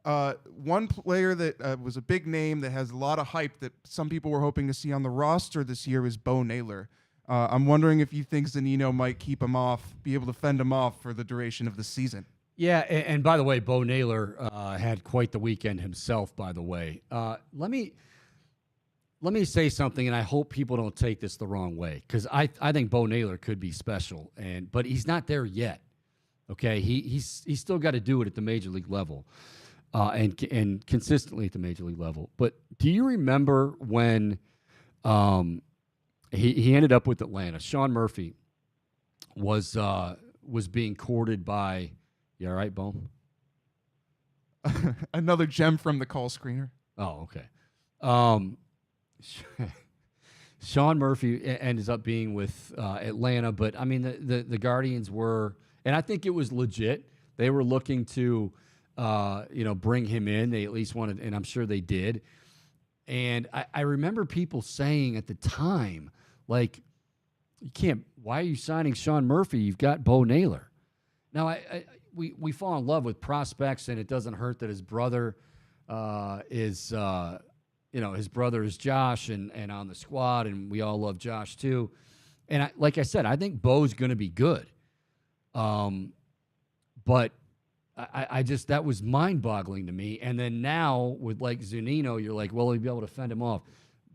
One player that was a big name that has a lot of hype that some people were hoping to see on the roster this year is Bo Naylor. I'm wondering if you think Zunino might keep him off, be able to fend him off for the duration of the season. Yeah, and by the way, Bo Naylor had quite the weekend himself, by the way. Let me say something, and I hope people don't take this the wrong way, because I think Bo Naylor could be special, but he's not there yet. Okay, he's still got to do it at the major league level. And consistently at the major league level. But do you remember when he ended up with Atlanta? Sean Murphy was being courted by. You all right, Bohm? Another gem from the call screener. Oh, okay. Sean Murphy ends up being with Atlanta, but I mean the Guardians were, and I think it was legit. They were looking to. Bring him in. They at least wanted, and I'm sure they did. And I remember people saying at the time, like, why are you signing Sean Murphy? You've got Bo Naylor. Now, we fall in love with prospects, and it doesn't hurt that his brother his brother is Josh and on the squad, and we all love Josh too. And like I said, I think Bo's going to be good. But I just, that was mind-boggling to me. And then now with like Zunino, you're like, well, he'll be able to fend him off.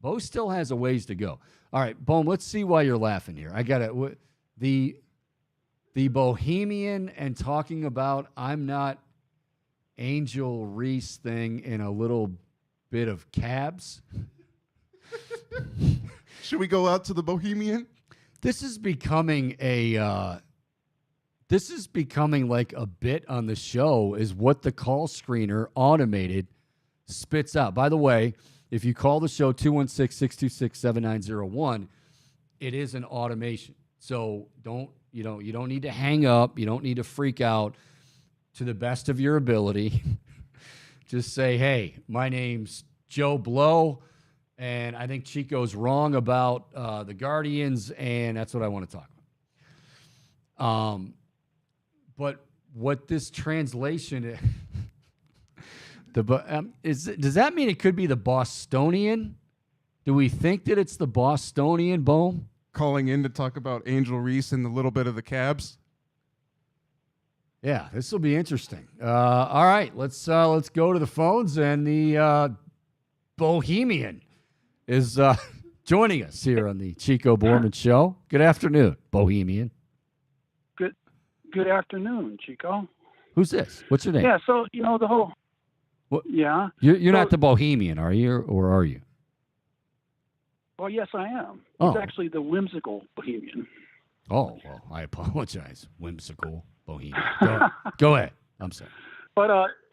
Bo still has a ways to go. All right, Bohm, let's see why you're laughing here. I got it. The Bohemian and talking about I'm not Angel Reese thing in a little bit of cabs. Should we go out to the Bohemian? This is becoming a This is becoming like a bit on the show is what the call screener automated spits out. By the way, if you call the show 216-626-7901, it is an automation. So you don't need to hang up. You don't need to freak out. To the best of your ability, just say, hey, my name's Joe Blow, and I think Chico's wrong about the Guardians, and that's what I want to talk about. But what this translation does that mean it could be the Bostonian? Do we think that it's the Bostonian, Bohm? Calling in to talk about Angel Reese and the little bit of the Cabs. Yeah, this will be interesting. All right, let's go to the phones, and the Bohemian is joining us here on the Chico Bormann Show. Good afternoon, Bohemian. Good afternoon, Chico. Who's this? What's your name? Yeah, so the whole. What? Yeah. You're not the Bohemian, are you, or are you? Well, yes, I am. Oh. It's actually the whimsical Bohemian. Oh, well, I apologize. Whimsical Bohemian. Go ahead. I'm sorry. But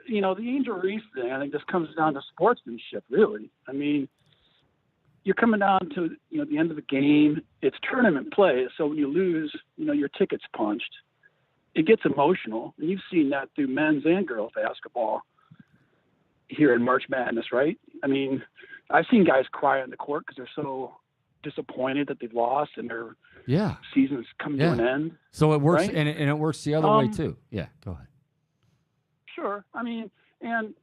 the Angel Reese thing, I think this comes down to sportsmanship, really. I mean, you're coming down to the end of the game. It's tournament play, so when you lose, your ticket's punched. It gets emotional, and you've seen that through men's and girls basketball here in March Madness, right? I mean, I've seen guys cry on the court because they're so disappointed that they've lost and their season's coming to an end. So it works, right? and it works the other way too. Yeah, go ahead. Sure. I mean, and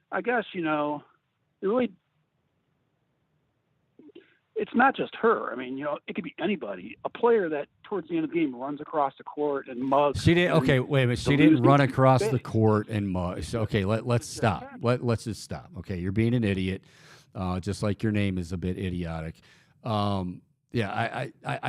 I guess it really. It's not just her. I mean, it could be anybody. A player that towards the end of the game runs across the court and mugs. She didn't. Okay, wait a minute. She didn't run across the court and mug. Okay, let's stop. Let's just stop. Okay, you're being an idiot, just like your name is a bit idiotic. I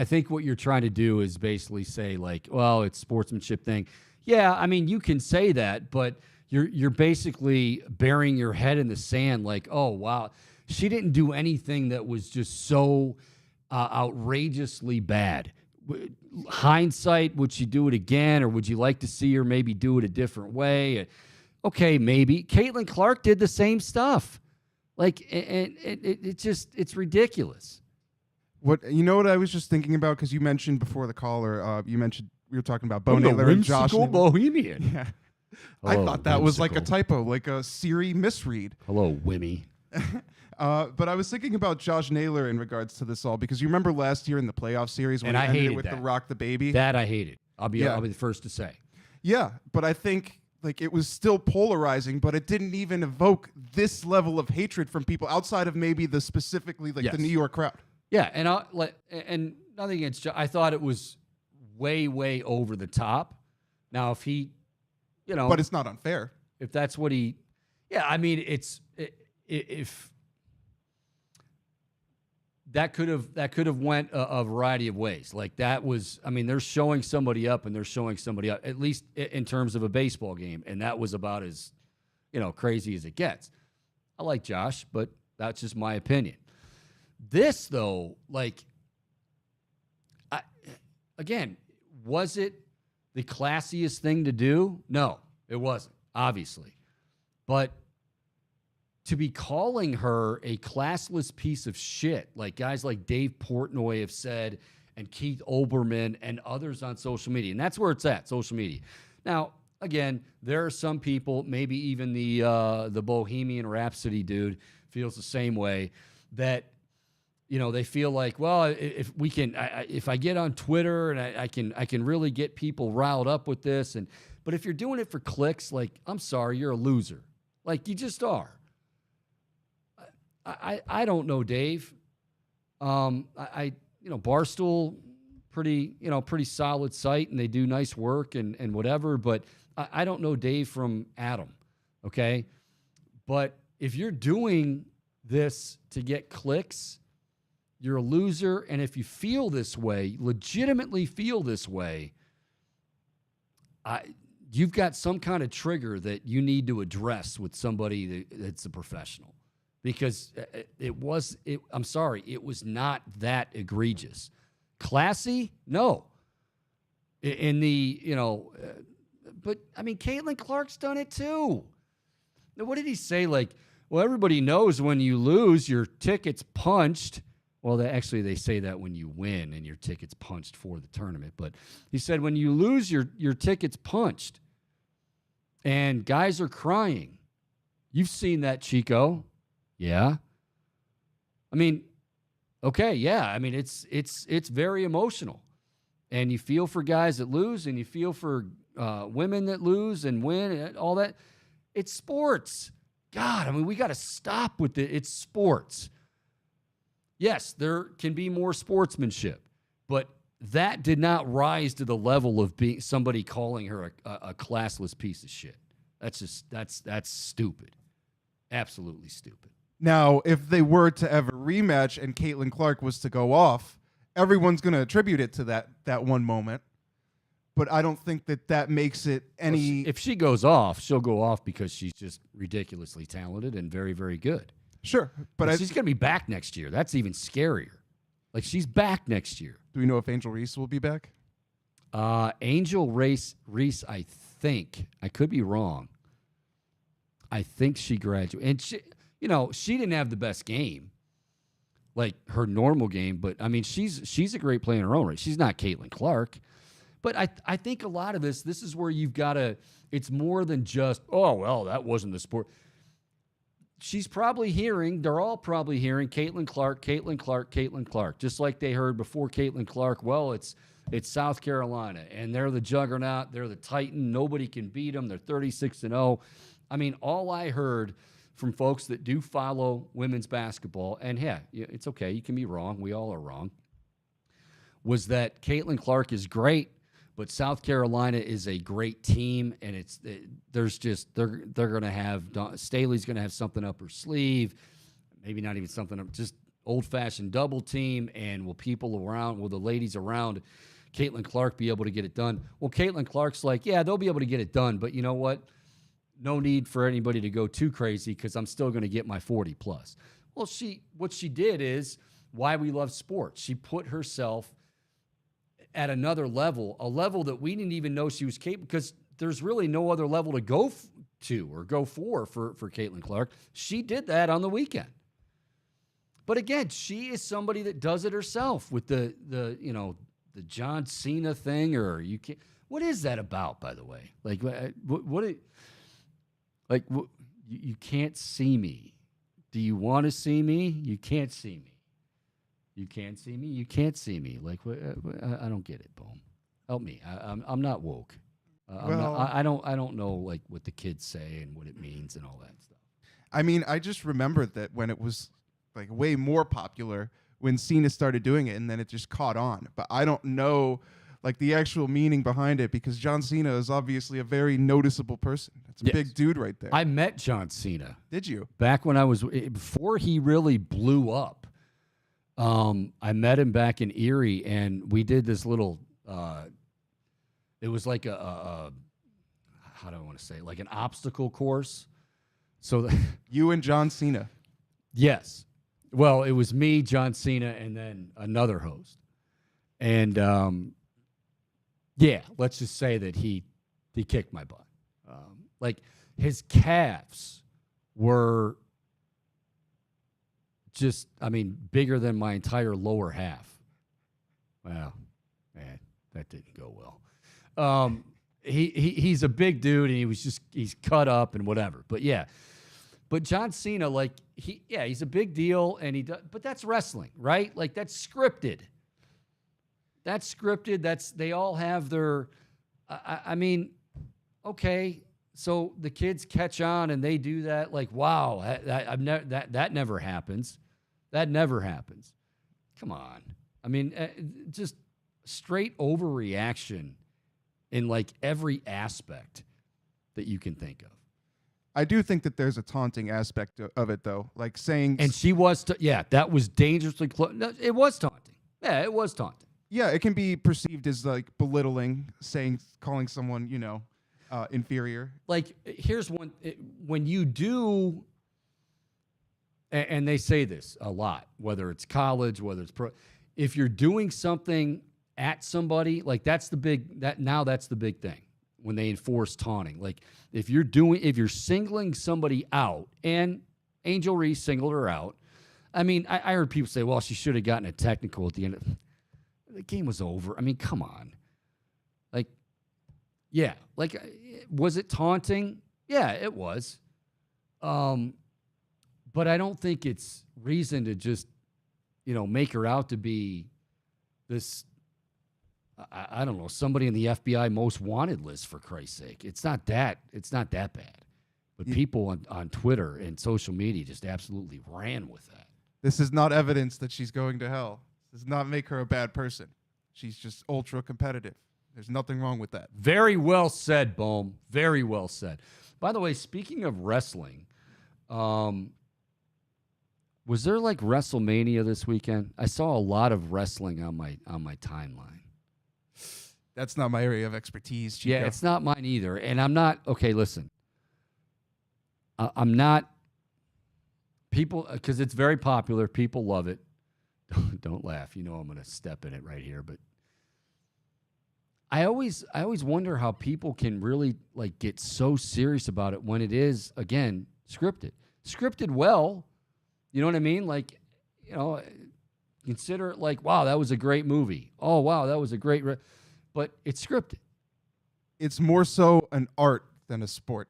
think what you're trying to do is basically say like, well, it's sportsmanship thing. Yeah, I mean, you can say that, but you're basically burying your head in the sand. Like, oh wow. She didn't do anything that was just so outrageously bad. Hindsight, would she do it again, or would you like to see her maybe do it a different way? Okay, maybe. Caitlin Clark did the same stuff. Like, and it's ridiculous. What I was just thinking about, because you mentioned before the caller, we were talking about Bo Naylor and Josh Naylor. Bohemian. Yeah. Hello, I thought that was like a whimsical. typo, like a Siri misread. Hello, Wimmy. But I was thinking about Josh Naylor in regards to this all, because you remember last year in the playoff series when And he I ended hated it with that. the Rock the Baby? That I hated. I'll be Yeah. the first to say. Yeah, but I think like it was still polarizing, but it didn't even evoke this level of hatred from people outside of maybe the specifically like Yes. the New York crowd. Yeah, and nothing against. I thought it was way over the top. Now, if he, But it's not unfair. if that's what he, yeah, I mean, if that could have went a variety of ways. Like that was, I mean, they're showing somebody up and they're showing somebody up, at least in terms of a baseball game, and that was about as, crazy as it gets. I like Josh, but that's just my opinion. This though, like, again, was it the classiest thing to do? No, it wasn't, obviously. But to be calling her a classless piece of shit, like guys like Dave Portnoy have said, and Keith Olbermann and others on social media, and that's where it's at, social media. Now, again, there are some people, maybe even the Bohemian Rhapsody dude feels the same way, that they feel like, well, if we can, if I get on Twitter and I can really get people riled up with this, but if you're doing it for clicks, like, I'm sorry, you're a loser. Like, you just are. I don't know, Dave. Barstool, pretty solid site, and they do nice work and whatever, but I don't know Dave from Adam, okay? But if you're doing this to get clicks, you're a loser, and if you feel this way, legitimately feel this way, you've got some kind of trigger that you need to address with somebody that's a professional. Because I'm sorry, it was not that egregious. Classy? No. in the, but I mean, Caitlin Clark's done it too. Now, what did he say? Like, well, everybody knows when you lose, your ticket's punched. Well, they say that when you win and your ticket's punched for the tournament. But he said when you lose, your ticket's punched. And guys are crying. You've seen that, Chico. Yeah. I mean, okay, yeah. I mean, it's very emotional. And you feel for guys that lose, and you feel for women that lose and win, and all that. It's sports. God, I mean, we got to stop with it. It's sports. Yes, there can be more sportsmanship, but that did not rise to the level of being somebody calling her a classless piece of shit. That's stupid. Absolutely stupid. Now, if they were to ever rematch and Caitlin Clark was to go off, everyone's going to attribute it to that one moment. But I don't think that makes it any... Well, if she goes off, she'll go off because she's just ridiculously talented and very, very good. Sure. But she's going to be back next year. That's even scarier. Like, she's back next year. Do we know if Angel Reese will be back? Angel Reese, I think. I could be wrong. I think she graduated. And, she didn't have the best game, like her normal game. But, I mean, she's a great player in her own right. She's not Caitlin Clark. But I think a lot of this is where you've got to – it's more than just, oh, well, that wasn't the sport. She's probably hearing – they're all probably hearing Caitlin Clark, Caitlin Clark, Caitlin Clark, just like they heard before Caitlin Clark, well, it's South Carolina, and they're the juggernaut. They're the Titan. Nobody can beat them. They're 36-0. I mean, all I heard from folks that do follow women's basketball, and, yeah, it's okay. You can be wrong. We all are wrong, was that Caitlin Clark is great. But South Carolina is a great team, and they're going to have Staley's going to have something up her sleeve, maybe not even something up, just old-fashioned double team. And will the ladies around Caitlin Clark be able to get it done? Well, Caitlin Clark's like, yeah, they'll be able to get it done, but you know what? No need for anybody to go too crazy because I'm still going to get my 40 plus. Well, what she did is why we love sports. She put herself at another level, a level that we didn't even know she was capable, because there's really no other level to go to or go for Caitlin Clark. She did that on the weekend. But again, she is somebody that does it herself with the John Cena thing, or you can't. What is that about, by the way? Like you can't see me. Do you want to see me? You can't see me. You can't see me. You can't see me. Like, I don't get it, Boom. Help me. I'm not woke. I don't know like what the kids say and what it means and all that stuff. I mean, I just remembered that when it was like way more popular when Cena started doing it, and then it just caught on. But I don't know like the actual meaning behind it, because John Cena is obviously a very noticeable person. That's a big dude right there. I met John Cena. Did you? Back when before he really blew up. I met him back in Erie, and we did this little, it was like how do I want to say, like an obstacle course. So you and John Cena. Yes. Well, it was me, John Cena, and then another host. And, let's just say that he kicked my butt. Like his calves were just, bigger than my entire lower half. Well, man, that didn't go well. He's a big dude, and he's cut up and whatever. But yeah, but John Cena, like he's a big deal, and but that's wrestling, right? Like that's scripted. That's scripted. They all have their. Okay. So the kids catch on and they do that. Like, wow, that never happens. That never happens. Come on. Just straight overreaction in like every aspect that you can think of. I do think that there's a taunting aspect of it, though. Like saying, and she was, that was dangerously close. No, it was taunting. Yeah, it was taunting. Yeah, it can be perceived as like belittling, calling someone, inferior. Like, here's one. When you do, and they say this a lot, whether it's college, whether it's pro, if you're doing something at somebody, like that's the big thing when they enforce taunting. Like if you're singling somebody out, and Angel Reese singled her out. I mean, I heard people say, well, she should have gotten a technical at the end. The game was over. I mean, come on. Like, yeah. Like, was it taunting? Yeah, it was. But I don't think it's reason to just, make her out to be this, I don't know, somebody in the FBI most wanted list, for Christ's sake. It's not that bad. But people on Twitter and social media just absolutely ran with that. This is not evidence that she's going to hell. This does not make her a bad person. She's just ultra competitive. There's nothing wrong with that. Very well said, Bohm. Very well said. By the way, speaking of wrestling, was there like WrestleMania this weekend? I saw a lot of wrestling on my timeline. That's not my area of expertise, Chico. Yeah, it's not mine either. And I'm not, okay, listen. I'm not, people, because it's very popular. People love it. Don't laugh. I'm going to step in it right here. But I always wonder how people can really like get so serious about it when it is, again, scripted. Scripted well, you know what I mean? Like, consider it like, wow, that was a great movie. Oh, wow, that was a great, but it's scripted. It's more so an art than a sport,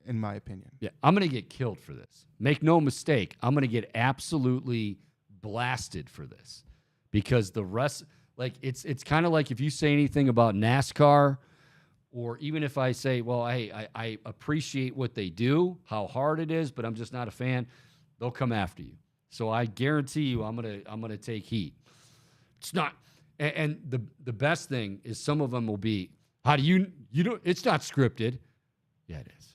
in my opinion. Yeah, I'm going to get killed for this. Make no mistake, I'm going to get absolutely blasted for this because the rest, like, it's kind of like if you say anything about NASCAR, or even if I say, well, hey, I appreciate what they do, how hard it is, but I'm just not a fan, they'll come after you. So I guarantee you I'm gonna take heat. It's not, and the best thing is some of them will be, how do you know it's not scripted? Yeah, it is.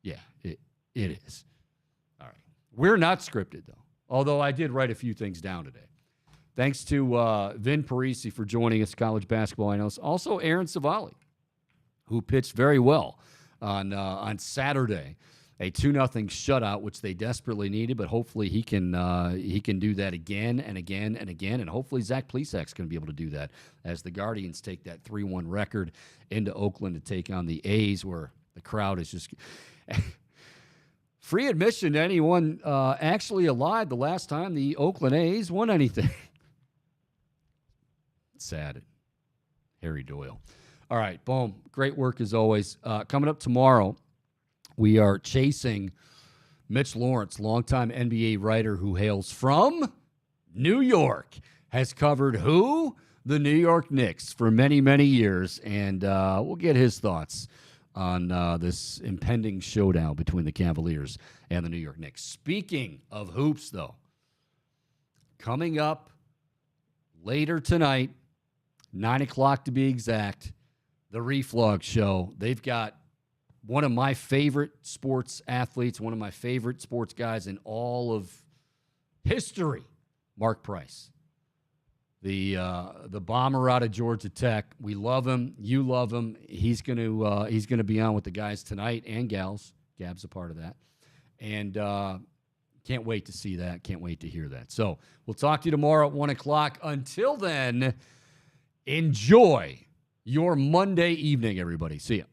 Yeah, it is. All right. We're not scripted though. Although I did write a few things down today. Thanks to Vin Parise for joining us, college basketball analyst. Also Aaron Savali, who pitched very well on Saturday. A 2-0 shutout, which they desperately needed, but hopefully he can do that again and again and again, and hopefully Zach Plesac's going to be able to do that as the Guardians take that 3-1 record into Oakland to take on the A's, where the crowd is just free admission to anyone actually alive the last time the Oakland A's won anything. Sad. Harry Doyle. All right, boom. Great work as always. Coming up tomorrow, we are chasing Mitch Lawrence, longtime NBA writer who hails from New York, has covered who? The New York Knicks for many, many years, and we'll get his thoughts on this impending showdown between the Cavaliers and the New York Knicks. Speaking of hoops, though, coming up later tonight, 9 o'clock to be exact, the Reflog Show. They've got one of my favorite sports athletes, one of my favorite sports guys in all of history, Mark Price, the bomber out of Georgia Tech. We love him. You love him. He's gonna be on with the guys tonight and gals. Gab's a part of that, and can't wait to see that. Can't wait to hear that. So we'll talk to you tomorrow at 1 o'clock. Until then, enjoy your Monday evening, everybody. See ya.